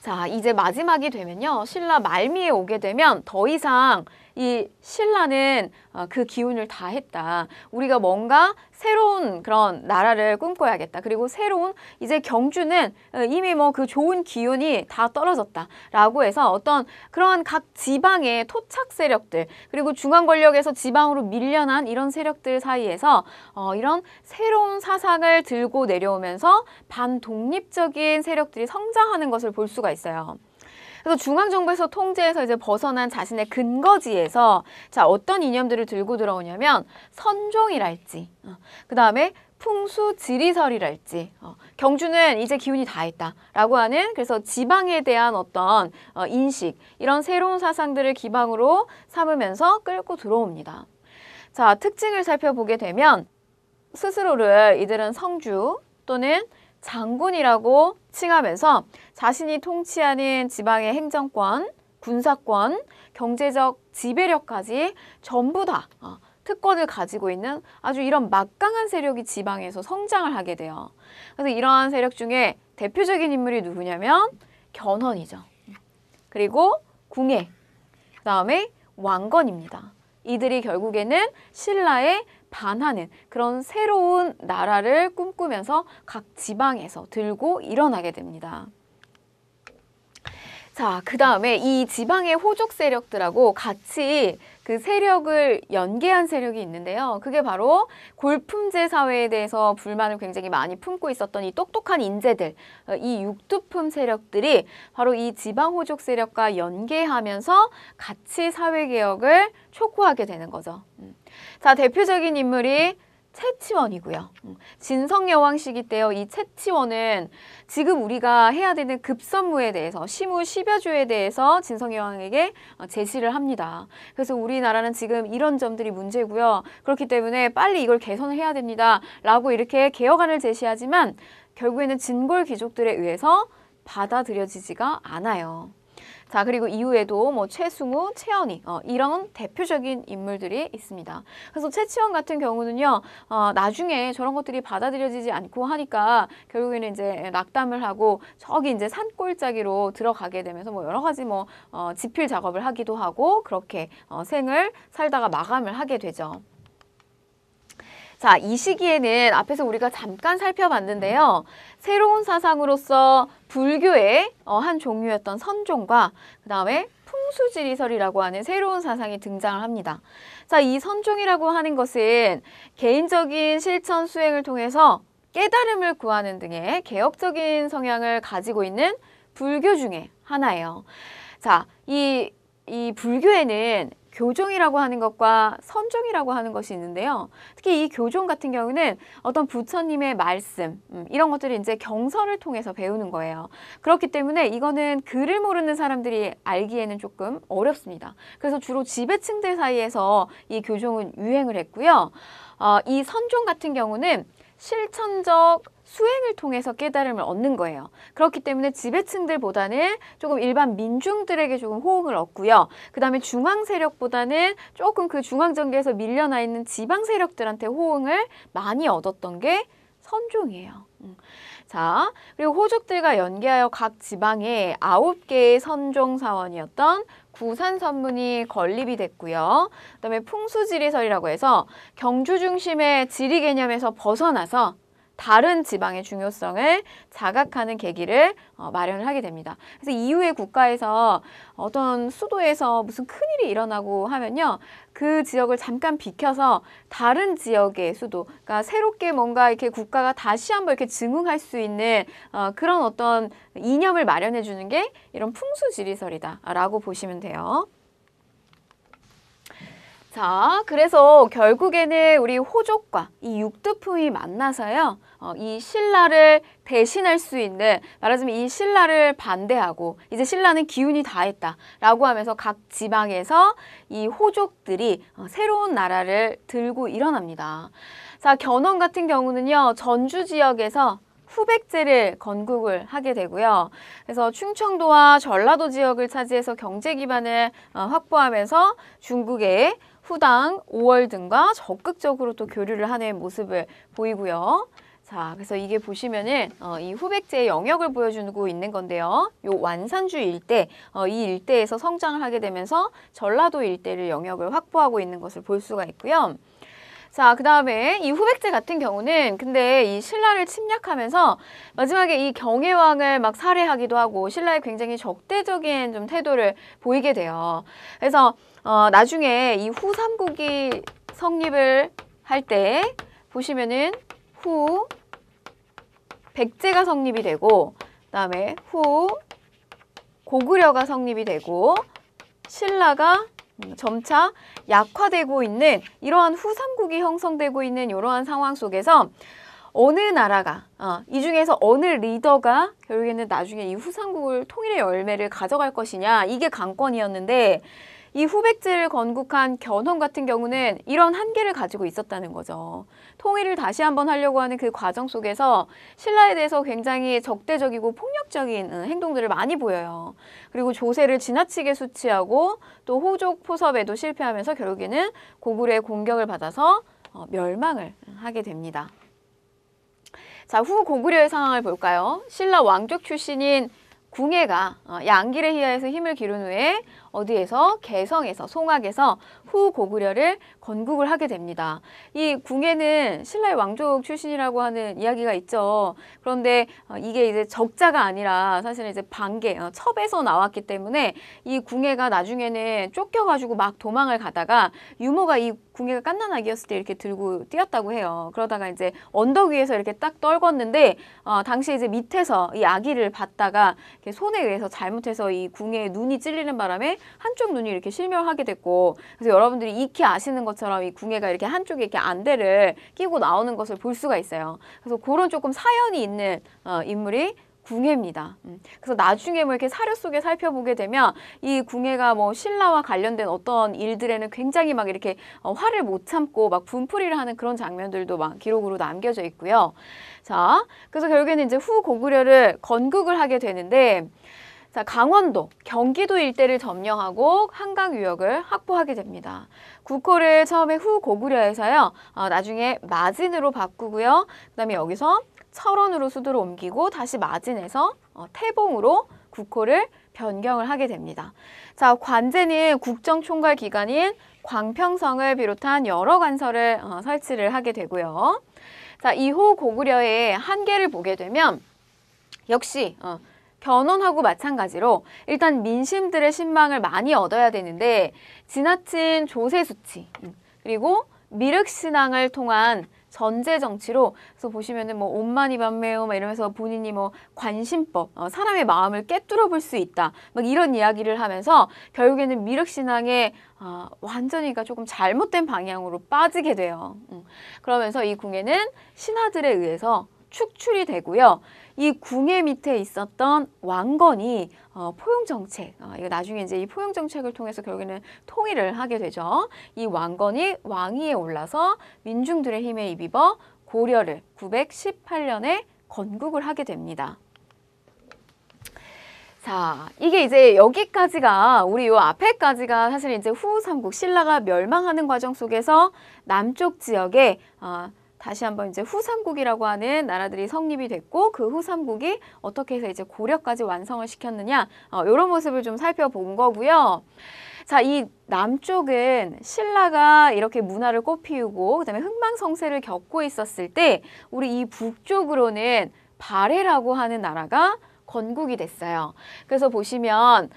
자, 이제 마지막이 되면요. 신라 말미에 오게 되면 더 이상 이 신라는 그 기운을 다 했다. 우리가 뭔가 새로운 그런 나라를 꿈꿔야겠다. 그리고 새로운 이제 경주는 이미 뭐 그 좋은 기운이 다 떨어졌다라고 해서 어떤 그러한 각 지방의 토착 세력들 그리고 중앙 권력에서 지방으로 밀려난 이런 세력들 사이에서 이런 새로운 사상을 들고 내려오면서 반독립적인 세력들이 성장하는 것을 볼 수가 있어요. 그래서 중앙정부에서 통제에서 이제 벗어난 자신의 근거지에서 자, 어떤 이념들을 들고 들어오냐면 선종이랄지, 그 다음에 풍수지리설이랄지, 경주는 이제 기운이 다 했다라고 하는 그래서 지방에 대한 어떤 인식, 이런 새로운 사상들을 기반으로 삼으면서 끌고 들어옵니다. 자, 특징을 살펴보게 되면 스스로를 이들은 성주 또는 장군이라고 칭하면서 자신이 통치하는 지방의 행정권, 군사권, 경제적 지배력까지 전부 다 특권을 가지고 있는 아주 이런 막강한 세력이 지방에서 성장을 하게 돼요. 그래서 이러한 세력 중에 대표적인 인물이 누구냐면 견훤이죠. 그리고 궁예, 그 다음에 왕건입니다. 이들이 결국에는 신라의 반하는 그런 새로운 나라를 꿈꾸면서 각 지방에서 들고 일어나게 됩니다. 자, 그 다음에 이 지방의 호족 세력들하고 같이 그 세력을 연계한 세력이 있는데요. 그게 바로 골품제 사회에 대해서 불만을 굉장히 많이 품고 있었던 이 똑똑한 인재들, 이 육두품 세력들이 바로 이 지방 호족 세력과 연계하면서 같이 사회개혁을 촉구하게 되는 거죠. 자, 대표적인 인물이 채치원이고요. 진성여왕 시기 때요. 이 채치원은 지금 우리가 해야 되는 급선무에 대해서 시무 10여조에 대해서 진성여왕에게 제시를 합니다. 그래서 우리나라는 지금 이런 점들이 문제고요. 그렇기 때문에 빨리 이걸 개선을 해야 됩니다. 라고 이렇게 개혁안을 제시하지만 결국에는 진골 귀족들에 의해서 받아들여지지가 않아요. 자, 그리고 이후에도 뭐 최승우, 최연희 이런 대표적인 인물들이 있습니다. 그래서 채치원 같은 경우는요, 나중에 저런 것들이 받아들여지지 않고 하니까 결국에는 이제 낙담을 하고 저기 이제 산골짜기로 들어가게 되면서 뭐 여러 가지 뭐 지필 작업을 하기도 하고 그렇게 생을 살다가 마감을 하게 되죠. 자, 이 시기에는 앞에서 우리가 잠깐 살펴봤는데요. 새로운 사상으로서 불교의 한 종류였던 선종과 그 다음에 풍수지리설이라고 하는 새로운 사상이 등장을 합니다. 자, 이 선종이라고 하는 것은 개인적인 실천 수행을 통해서 깨달음을 구하는 등의 개혁적인 성향을 가지고 있는 불교 중에 하나예요. 자, 이 불교에는 교종이라고 하는 것과 선종이라고 하는 것이 있는데요. 특히 이 교종 같은 경우는 어떤 부처님의 말씀 이런 것들을 이제 경서를 통해서 배우는 거예요. 그렇기 때문에 이거는 글을 모르는 사람들이 알기에는 조금 어렵습니다. 그래서 주로 지배층들 사이에서 이 교종은 유행을 했고요. 이 선종 같은 경우는 실천적 수행을 통해서 깨달음을 얻는 거예요. 그렇기 때문에 지배층들보다는 조금 일반 민중들에게 조금 호응을 얻고요. 그 다음에 중앙 세력보다는 조금 그 중앙 정계에서 밀려나 있는 지방 세력들한테 호응을 많이 얻었던 게 선종이에요. 자, 그리고 호족들과 연계하여 각 지방에 9개의 선종 사원이었던 부산 선문이 건립이 됐고요. 그다음에 풍수지리설이라고 해서 경주 중심의 지리 개념에서 벗어나서 다른 지방의 중요성을 자각하는 계기를 마련을 하게 됩니다. 그래서 이후에 국가에서 어떤 수도에서 무슨 큰일이 일어나고 하면요. 그 지역을 잠깐 비켜서 다른 지역의 수도, 그러니까 새롭게 뭔가 이렇게 국가가 다시 한번 이렇게 증흥할 수 있는 그런 어떤 이념을 마련해 주는 게 이런 풍수지리설이다라고 보시면 돼요. 자, 그래서 결국에는 우리 호족과 이 육두품이 만나서요. 이 신라를 대신할 수 있는, 말하자면 이 신라를 반대하고 이제 신라는 기운이 다했다라고 하면서 각 지방에서 이 호족들이 새로운 나라를 들고 일어납니다. 자, 견훤 같은 경우는요. 전주 지역에서 후백제를 건국을 하게 되고요. 그래서 충청도와 전라도 지역을 차지해서 경제 기반을 확보하면서 중국의 후당, 오월 등과 적극적으로 또 교류를 하는 모습을 보이고요. 자, 그래서 이게 보시면은 이 후백제의 영역을 보여주고 있는 건데요. 요 완산주 일대, 이 일대에서 성장을 하게 되면서 전라도 일대를 영역을 확보하고 있는 것을 볼 수가 있고요. 자, 그 다음에 이 후백제 같은 경우는 근데 이 신라를 침략하면서 마지막에 이 경혜왕을 막 살해하기도 하고 신라에 굉장히 적대적인 좀 태도를 보이게 돼요. 그래서 나중에 이 후삼국이 성립을 할 때 보시면은 후 백제가 성립이 되고 그다음에 후 고구려가 성립이 되고 신라가 점차 약화되고 있는 이러한 후삼국이 형성되고 있는 이러한 상황 속에서 어느 나라가 이 중에서 어느 리더가 결국에는 나중에 이 후삼국을 통일의 열매를 가져갈 것이냐 이게 관건이었는데 이 후백제를 건국한 견훤 같은 경우는 이런 한계를 가지고 있었다는 거죠. 통일을 다시 한번 하려고 하는 그 과정 속에서 신라에 대해서 굉장히 적대적이고 폭력적인 행동들을 많이 보여요. 그리고 조세를 지나치게 수치하고 또 호족 포섭에도 실패하면서 결국에는 고구려의 공격을 받아서 멸망을 하게 됩니다. 자, 후 고구려의 상황을 볼까요? 신라 왕족 출신인 궁예가 양길에 의하여서 힘을 기른 후에 어디에서? 개성에서, 송악에서 후 고구려를 건국을 하게 됩니다. 이 궁예는 신라의 왕족 출신이라고 하는 이야기가 있죠. 그런데 이게 이제 적자가 아니라 사실은 이제 반개, 첩에서 나왔기 때문에 이 궁예가 나중에는 쫓겨가지고 막 도망을 가다가 유모가 이 궁예가 갓난아기였을 때 이렇게 들고 뛰었다고 해요. 그러다가 이제 언덕 위에서 이렇게 딱 떨궜는데 당시 이제 밑에서 이 아기를 봤다가 이렇게 손에 의해서 잘못해서 이 궁예의 눈이 찔리는 바람에 한쪽 눈이 이렇게 실명하게 됐고, 그래서 여러분들이 익히 아시는 것처럼 이 궁예가 이렇게 한쪽에 이렇게 안대를 끼고 나오는 것을 볼 수가 있어요. 그래서 그런 조금 사연이 있는 인물이 궁예입니다. 그래서 나중에 뭐 이렇게 사료 속에 살펴보게 되면 이 궁예가 뭐 신라와 관련된 어떤 일들에는 굉장히 막 이렇게 화를 못 참고 막 분풀이를 하는 그런 장면들도 막 기록으로 남겨져 있고요. 자, 그래서 결국에는 이제 후 고구려를 건국을 하게 되는데, 자, 강원도, 경기도 일대를 점령하고 한강 유역을 확보하게 됩니다. 국호를 처음에 후 고구려에서요, 나중에 마진으로 바꾸고요. 그다음에 여기서 철원으로 수도를 옮기고 다시 마진에서 태봉으로 국호를 변경을 하게 됩니다. 자, 관제는 국정총괄 기관인 광평성을 비롯한 여러 관서를 설치를 하게 되고요. 자, 이후 고구려의 한계를 보게 되면 역시 견훤하고 마찬가지로 일단 민심들의 신망을 많이 얻어야 되는데 지나친 조세 수치 그리고 미륵신앙을 통한 전제 정치로, 그래서 보시면은 뭐 온만이 반매요 막 이러면서 본인이 뭐 관심법, 사람의 마음을 꿰뚫어 볼 수 있다 막 이런 이야기를 하면서 결국에는 미륵신앙에 완전히 조금 잘못된 방향으로 빠지게 돼요. 그러면서 이 궁예는 신하들에 의해서 축출이 되고요. 이 궁예 밑에 있었던 왕건이 포용정책, 이거 나중에 이제 이 포용정책을 통해서 결국에는 통일을 하게 되죠. 이 왕건이 왕위에 올라서 민중들의 힘에 입입어 고려를 918년에 건국을 하게 됩니다. 자, 이게 이제 여기까지가 우리 요 앞에까지가 사실 이제 후삼국 신라가 멸망하는 과정 속에서 남쪽 지역에 다시 한번 이제 후삼국이라고 하는 나라들이 성립이 됐고 그 후삼국이 어떻게 해서 이제 고려까지 완성을 시켰느냐 이런 모습을 좀 살펴본 거고요. 자, 이 남쪽은 신라가 이렇게 문화를 꽃피우고 그다음에 흥망성쇠를 겪고 있었을 때 우리 이 북쪽으로는 발해라고 하는 나라가 건국이 됐어요. 그래서 보시면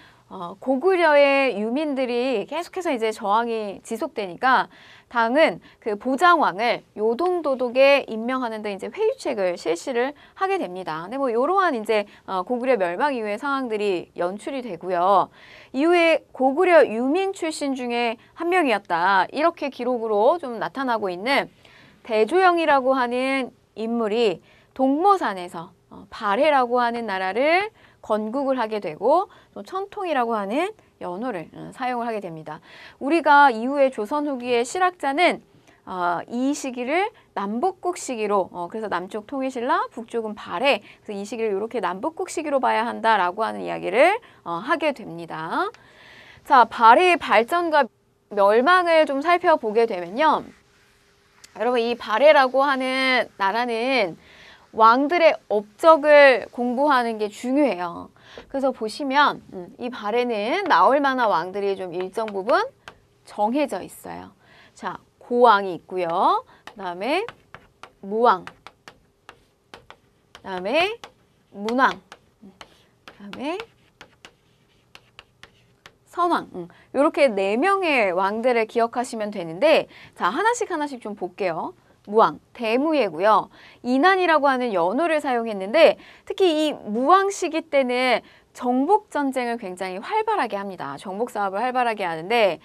고구려의 유민들이 계속해서 이제 저항이 지속되니까 당은 그 보장왕을 요동도독에 임명하는 데 이제 회유책을 실시를 하게 됩니다. 근데 뭐 이러한 이제 고구려 멸망 이후의 상황들이 연출이 되고요. 이후에 고구려 유민 출신 중에 한 명이었다. 이렇게 기록으로 좀 나타나고 있는 대조영이라고 하는 인물이 동모산에서 발해라고 하는 나라를 건국을 하게 되고 또 천통이라고 하는 연호를 사용을 하게 됩니다. 우리가 이후에 조선 후기의 실학자는 이 시기를 남북국 시기로 그래서 남쪽 통일신라, 북쪽은 발해 그래서 이 시기를 이렇게 남북국 시기로 봐야 한다라고 하는 이야기를 하게 됩니다. 자, 발해의 발전과 멸망을 좀 살펴보게 되면요. 여러분 이 발해라고 하는 나라는 왕들의 업적을 공부하는 게 중요해요. 그래서 보시면 이 발에는 나올 만한 왕들이 좀 일정 부분 정해져 있어요. 자, 고왕이 있고요. 그다음에 무왕, 그다음에 문왕, 그다음에 선왕. 이렇게 4명의 왕들을 기억하시면 되는데 자, 하나씩 좀 볼게요. 무왕, 대무예고요. 이난이라고 하는 연호를 사용했는데 특히 이 무왕 시기 때는 정복 전쟁을 굉장히 활발하게 합니다. 정복 사업을 활발하게 하는데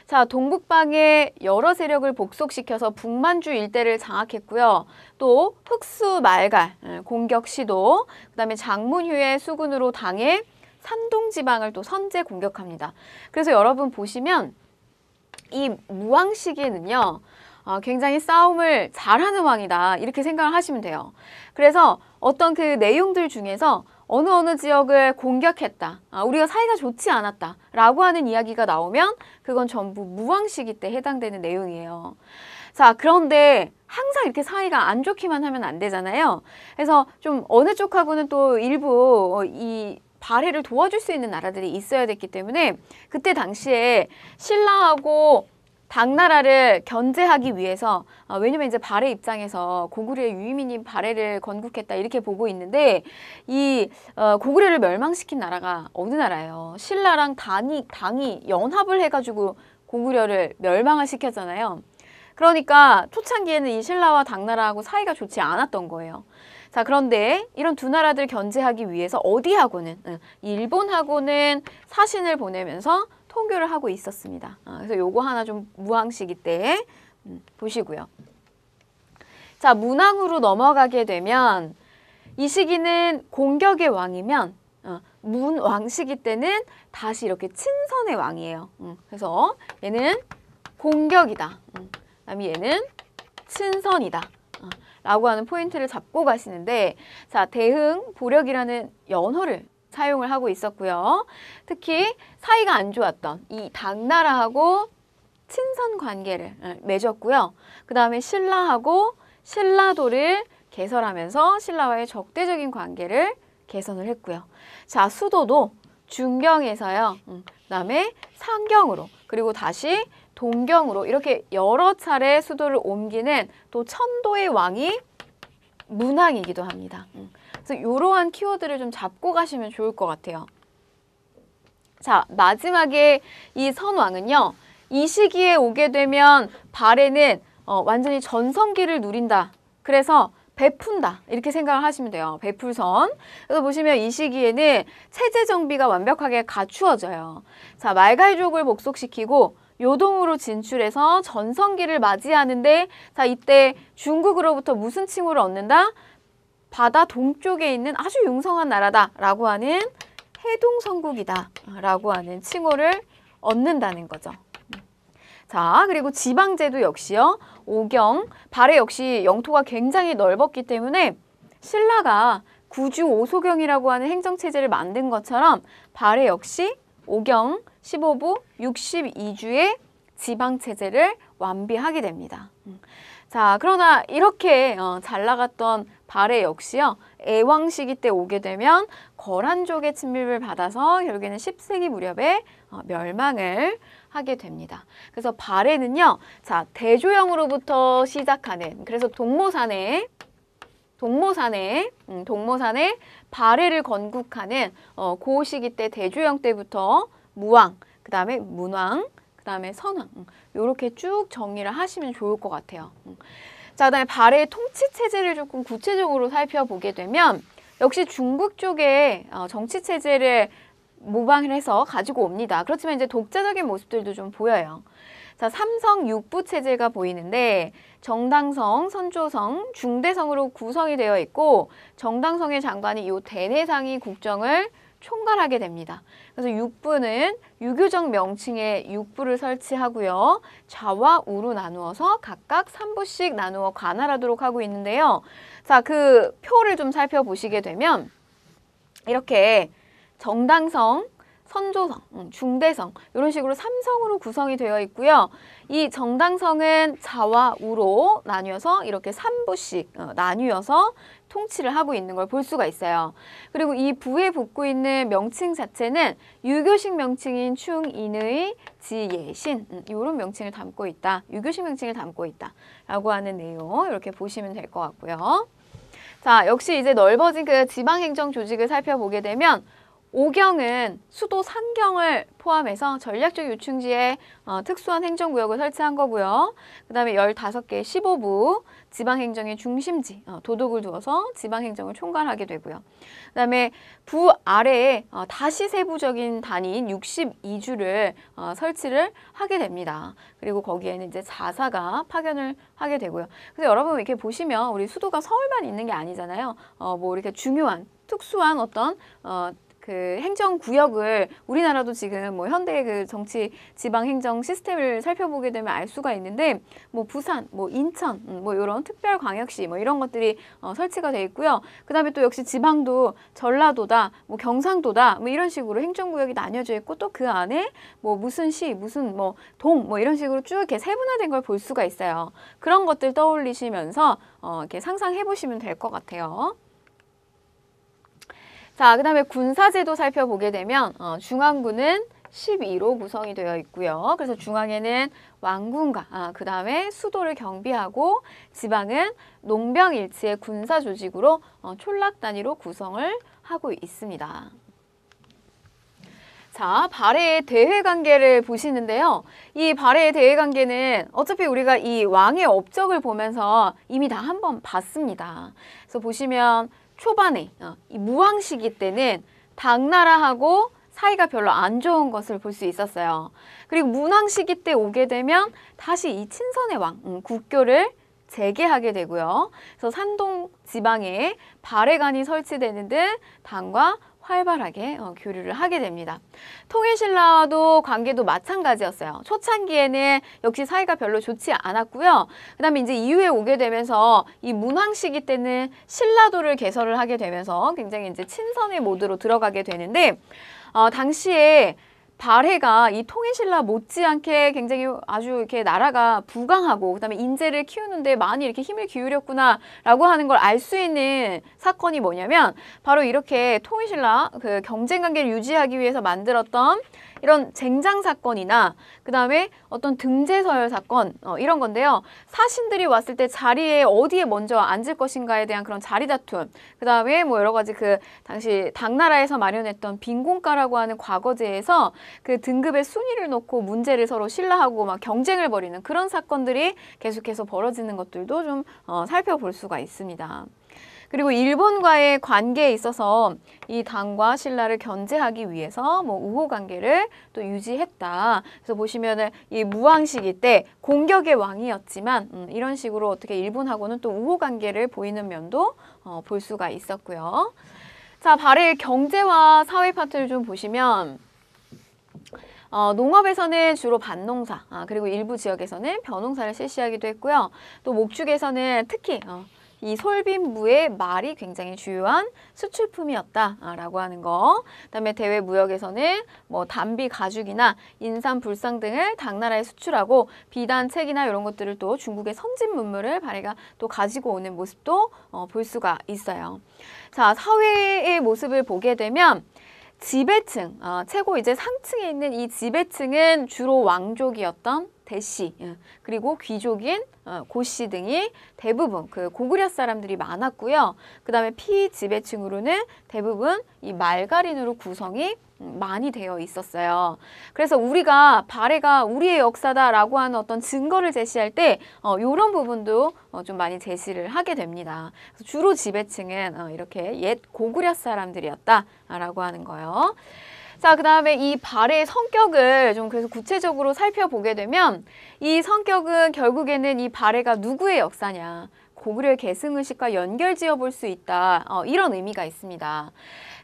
자, 동북방의 여러 세력을 복속시켜서 북만주 일대를 장악했고요. 또 흑수 말갈 공격 시도, 그다음에 장문휴의 수군으로 당해 산동 지방을 또 선제 공격합니다. 그래서 여러분 보시면 이 무왕 시기에는요. 굉장히 싸움을 잘하는 왕이다 이렇게 생각을 하시면 돼요. 그래서 어떤 그 내용들 중에서 어느 지역을 공격했다, 우리가 사이가 좋지 않았다 라고 하는 이야기가 나오면 그건 전부 무왕 시기 때 해당되는 내용이에요. 자, 그런데 항상 이렇게 사이가 안 좋기만 하면 안 되잖아요. 그래서 좀 어느 쪽하고는 또 일부 이 발해를 도와줄 수 있는 나라들이 있어야 됐기 때문에 그때 당시에 신라하고 당나라를 견제하기 위해서 왜냐면 이제 발해 입장에서 고구려의 유의민이 발해를 건국했다 이렇게 보고 있는데 이 고구려를 멸망시킨 나라가 어느 나라예요? 신라랑 당이 연합을 해가지고 고구려를 멸망을 시켰잖아요. 그러니까 초창기에는 이 신라와 당나라하고 사이가 좋지 않았던 거예요. 자, 그런데 이런 두 나라들 견제하기 위해서 어디하고는 일본하고는 사신을 보내면서 통교를 하고 있었습니다. 그래서 요거 하나 좀 무왕 시기 때 보시고요. 자, 문왕으로 넘어가게 되면 이 시기는 공격의 왕이면 문왕 시기 때는 다시 이렇게 친선의 왕이에요. 그래서 얘는 공격이다. 그다음에 얘는 친선이다. 라고 하는 포인트를 잡고 가시는데 자, 대흥, 보력이라는 연호를 사용을 하고 있었고요. 특히 사이가 안 좋았던 이 당나라하고 친선 관계를 맺었고요. 그 다음에 신라하고 신라도를 개설하면서 신라와의 적대적인 관계를 개선을 했고요. 자, 수도도 중경에서요. 그 다음에 상경으로 그리고 다시 동경으로 이렇게 여러 차례 수도를 옮기는 또 천도의 왕이 문왕이기도 합니다. 그래서 이러한 키워드를 좀 잡고 가시면 좋을 것 같아요. 자, 마지막에 이 선왕은요. 이 시기에 오게 되면 발해는 완전히 전성기를 누린다. 그래서 베푼다. 이렇게 생각을 하시면 돼요. 베풀선. 그래서 보시면 이 시기에는 체제 정비가 완벽하게 갖추어져요. 자, 말갈족을 복속시키고 요동으로 진출해서 전성기를 맞이하는데 자, 이때 중국으로부터 무슨 칭호를 얻는다? 바다 동쪽에 있는 아주 융성한 나라다라고 하는 해동성국이다 라고 하는 칭호를 얻는다는 거죠. 자, 그리고 지방제도 역시요. 오경, 발해 역시 영토가 굉장히 넓었기 때문에 신라가 구주 오소경이라고 하는 행정체제를 만든 것처럼 발해 역시 오경 15부 62주의 지방체제를 완비하게 됩니다. 자, 그러나 이렇게 잘 나갔던 발해 역시요. 애왕 시기 때 오게 되면 거란족의 침입을 받아서 결국에는 10세기 무렵에 멸망을 하게 됩니다. 그래서 발해는요. 자, 대조영으로부터 시작하는 그래서 동모산에 발해를 건국하는 그 시기 때 대조영 때부터 무왕, 그 다음에 문왕, 그 다음에 선왕 이렇게 쭉 정리를 하시면 좋을 것 같아요. 자, 그다음에 발해의 통치 체제를 조금 구체적으로 살펴보게 되면 역시 중국 쪽의 정치 체제를 모방을 해서 가지고 옵니다. 그렇지만 이제 독자적인 모습들도 좀 보여요. 자, 삼성 육부 체제가 보이는데 정당성, 선조성, 중대성으로 구성이 되어 있고 정당성의 장관이 이 대내상이 국정을 총괄하게 됩니다. 그래서 육부는 유교적 명칭의 육부를 설치하고요. 좌와 우로 나누어서 각각 3부씩 나누어 관할하도록 하고 있는데요. 자, 그 표를 좀 살펴보시게 되면 이렇게 정당성, 선조성, 중대성 이런 식으로 3성으로 구성이 되어 있고요. 이 정당성은 좌와 우로 나뉘어서 이렇게 3부씩 나뉘어서 통치를 하고 있는 걸 볼 수가 있어요. 그리고 이 부에 붙고 있는 명칭 자체는 유교식 명칭인 충인의 지예신 이런 명칭을 담고 있다. 유교식 명칭을 담고 있다. 라고 하는 내용 이렇게 보시면 될 것 같고요. 자, 역시 이제 넓어진 그 지방행정 조직을 살펴보게 되면 오경은 수도 상경을 포함해서 전략적 요충지에 특수한 행정구역을 설치한 거고요. 그 다음에 15개의 15부 지방행정의 중심지, 도독을 두어서 지방행정을 총괄하게 되고요. 그 다음에 부 아래에 다시 세부적인 단위인 62주를 설치를 하게 됩니다. 그리고 거기에는 이제 자사가 파견을 하게 되고요. 그래서 여러분 이렇게 보시면 우리 수도가 서울만 있는 게 아니잖아요. 뭐 이렇게 중요한, 특수한 어떤 그 행정구역을 우리나라도 지금 뭐 현대 그 정치 지방행정 시스템을 살펴보게 되면 알 수가 있는데 뭐 부산, 뭐 인천, 뭐 이런 특별광역시 뭐 이런 것들이 설치가 돼 있고요. 그 다음에 또 역시 지방도 전라도다, 뭐 경상도다, 뭐 이런 식으로 행정구역이 나뉘어져 있고 또 그 안에 뭐 무슨 시, 무슨 뭐 동, 뭐 이런 식으로 쭉 이렇게 세분화된 걸 볼 수가 있어요. 그런 것들 떠올리시면서 이렇게 상상해 보시면 될 것 같아요. 자, 그 다음에 군사제도 살펴보게 되면 중앙군은 12로 구성이 되어 있고요. 그래서 중앙에는 왕군과 그 다음에 수도를 경비하고 지방은 농병일치의 군사 조직으로 촌락 단위로 구성을 하고 있습니다. 자, 발해의 대외관계를 보시는데요. 이 발해의 대외관계는 어차피 우리가 이 왕의 업적을 보면서 이미 다 한번 봤습니다. 그래서 보시면 초반에 이 무왕 시기 때는 당나라하고 사이가 별로 안 좋은 것을 볼 수 있었어요. 그리고 문왕 시기 때 오게 되면 다시 이 친선의 왕, 국교를 재개하게 되고요. 그래서 산동 지방에 발해관이 설치되는 등 당과 활발하게 교류를 하게 됩니다. 통일신라와도 관계도 마찬가지였어요. 초창기에는 역시 사이가 별로 좋지 않았고요. 그 다음에 이제 이후에 오게 되면서 이 문왕 시기 때는 신라도를 개설을 하게 되면서 굉장히 이제 친선의 모드로 들어가게 되는데 당시에 발해가 이 통일신라 못지않게 굉장히 아주 이렇게 나라가 부강하고 그다음에 인재를 키우는데 많이 이렇게 힘을 기울였구나라고 하는 걸 알 수 있는 사건이 뭐냐면 바로 이렇게 통일신라 그 경쟁 관계를 유지하기 위해서 만들었던 이런 쟁장 사건이나 그다음에 어떤 등재서열 사건 이런 건데요. 사신들이 왔을 때 자리에 어디에 먼저 앉을 것인가에 대한 그런 자리 다툼 그다음에 뭐 여러 가지 그 당시 당나라에서 마련했던 빈공가라고 하는 과거제에서 그 등급의 순위를 놓고 문제를 서로 신라하고 막 경쟁을 벌이는 그런 사건들이 계속해서 벌어지는 것들도 좀 살펴볼 수가 있습니다. 그리고 일본과의 관계에 있어서 이 당과 신라를 견제하기 위해서 뭐 우호 관계를 또 유지했다. 그래서 보시면은 이 무왕 시기 때 공격의 왕이었지만 이런 식으로 어떻게 일본하고는 또 우호 관계를 보이는 면도 볼 수가 있었고요. 자, 발해의 경제와 사회 파트를 좀 보시면 농업에서는 주로 밭농사, 그리고 일부 지역에서는 벼농사를 실시하기도 했고요. 또 목축에서는 특히 이 솔빈부의 말이 굉장히 주요한 수출품이었다라고 하는 거. 그다음에 대외 무역에서는 뭐 담비, 가죽이나 인삼, 불상 등을 당나라에 수출하고 비단, 책이나 이런 것들을 또 중국의 선진 문물을 발해가 또 가지고 오는 모습도 볼 수가 있어요. 자, 사회의 모습을 보게 되면 지배층, 최고 이제 상층에 있는 이 지배층은 주로 왕족이었던 대씨, 그리고 귀족인 고씨 등이 대부분 그 고구려 사람들이 많았고요. 그 다음에 피지배층으로는 대부분 이 말가린으로 구성이 많이 되어 있었어요. 그래서 우리가 발해가 우리의 역사다라고 하는 어떤 증거를 제시할 때 이런 부분도 좀 많이 제시를 하게 됩니다. 그래서 주로 지배층은 이렇게 옛 고구려 사람들이었다라고 하는 거예요. 자, 그 다음에 이 발해의 성격을 좀 그래서 구체적으로 살펴보게 되면 이 성격은 결국에는 이 발해가 누구의 역사냐, 고구려의 계승의식과 연결지어 볼 수 있다. 이런 의미가 있습니다.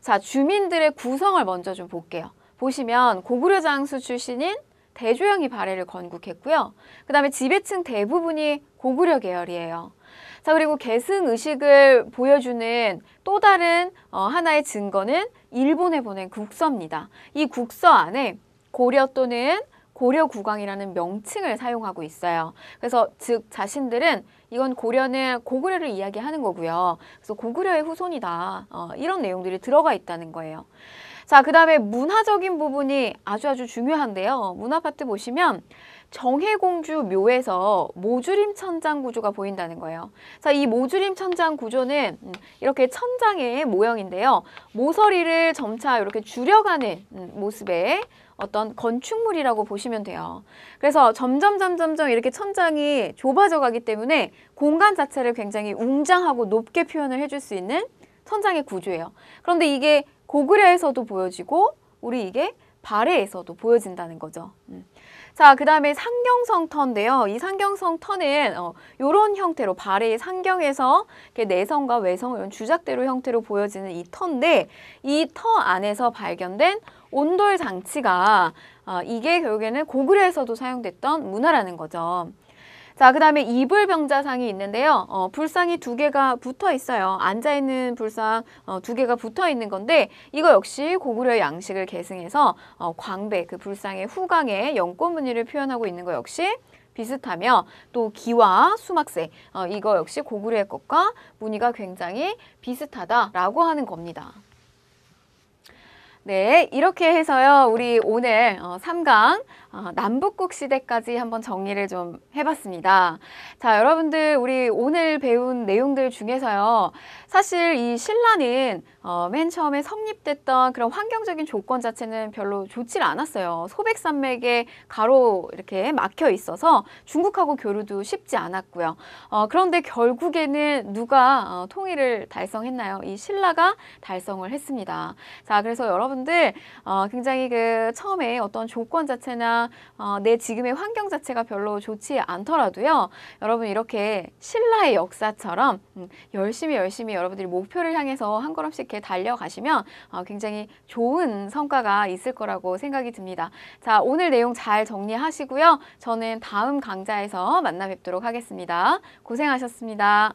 자, 주민들의 구성을 먼저 좀 볼게요. 보시면 고구려 장수 출신인 대조영이 발해를 건국했고요. 그 다음에 지배층 대부분이 고구려 계열이에요. 자, 그리고 계승의식을 보여주는 또 다른 하나의 증거는 일본에 보낸 국서입니다. 이 국서 안에 고려 또는 고려국왕이라는 명칭을 사용하고 있어요. 그래서 즉 자신들은 이건 고려는 고구려를 이야기하는 거고요. 그래서 고구려의 후손이다. 이런 내용들이 들어가 있다는 거예요. 자, 그 다음에 문화적인 부분이 아주 중요한데요. 문화 파트 보시면 정해공주 묘에서 모주림 천장 구조가 보인다는 거예요. 자, 이 모주림 천장 구조는 이렇게 천장의 모형인데요. 모서리를 점차 이렇게 줄여가는 모습의 어떤 건축물이라고 보시면 돼요. 그래서 점점 이렇게 천장이 좁아져 가기 때문에 공간 자체를 굉장히 웅장하고 높게 표현을 해줄 수 있는 천장의 구조예요. 그런데 이게 고구려에서도 보여지고 우리 이게 발해에서도 보여진다는 거죠. 자, 그 다음에 상경성 터인데요. 이 상경성 터는 이런 형태로 발해의 상경에서 내성과 외성 이런 주작대로 형태로 보여지는 이 터인데 이 터 안에서 발견된 온돌 장치가 이게 결국에는 고구려에서도 사용됐던 문화라는 거죠. 자, 그 다음에 이불병자상이 있는데요. 불상이 두 개가 붙어 있어요. 앉아있는 불상 두 개가 붙어 있는 건데 이거 역시 고구려의 양식을 계승해서 광배, 그 불상의 후광의 연꽃 무늬를 표현하고 있는 거 역시 비슷하며 또 기와 수막새, 이거 역시 고구려의 것과 무늬가 굉장히 비슷하다라고 하는 겁니다. 네, 이렇게 해서요. 우리 오늘 3강 남북국 시대까지 한번 정리를 좀 해봤습니다. 자, 여러분들 우리 오늘 배운 내용들 중에서요. 사실 이 신라는 맨 처음에 성립됐던 그런 환경적인 조건 자체는 별로 좋지 않았어요. 소백산맥에 가로 이렇게 막혀 있어서 중국하고 교류도 쉽지 않았고요. 그런데 결국에는 누가 통일을 달성했나요? 이 신라가 달성을 했습니다. 자, 그래서 여러분들 굉장히 그 처음에 어떤 조건 자체나 내 지금의 환경 자체가 별로 좋지 않더라도요. 여러분 이렇게 신라의 역사처럼 열심히 여러분들이 목표를 향해서 한 걸음씩 이렇게 달려가시면 굉장히 좋은 성과가 있을 거라고 생각이 듭니다. 자, 오늘 내용 잘 정리하시고요. 저는 다음 강좌에서 만나 뵙도록 하겠습니다. 고생하셨습니다.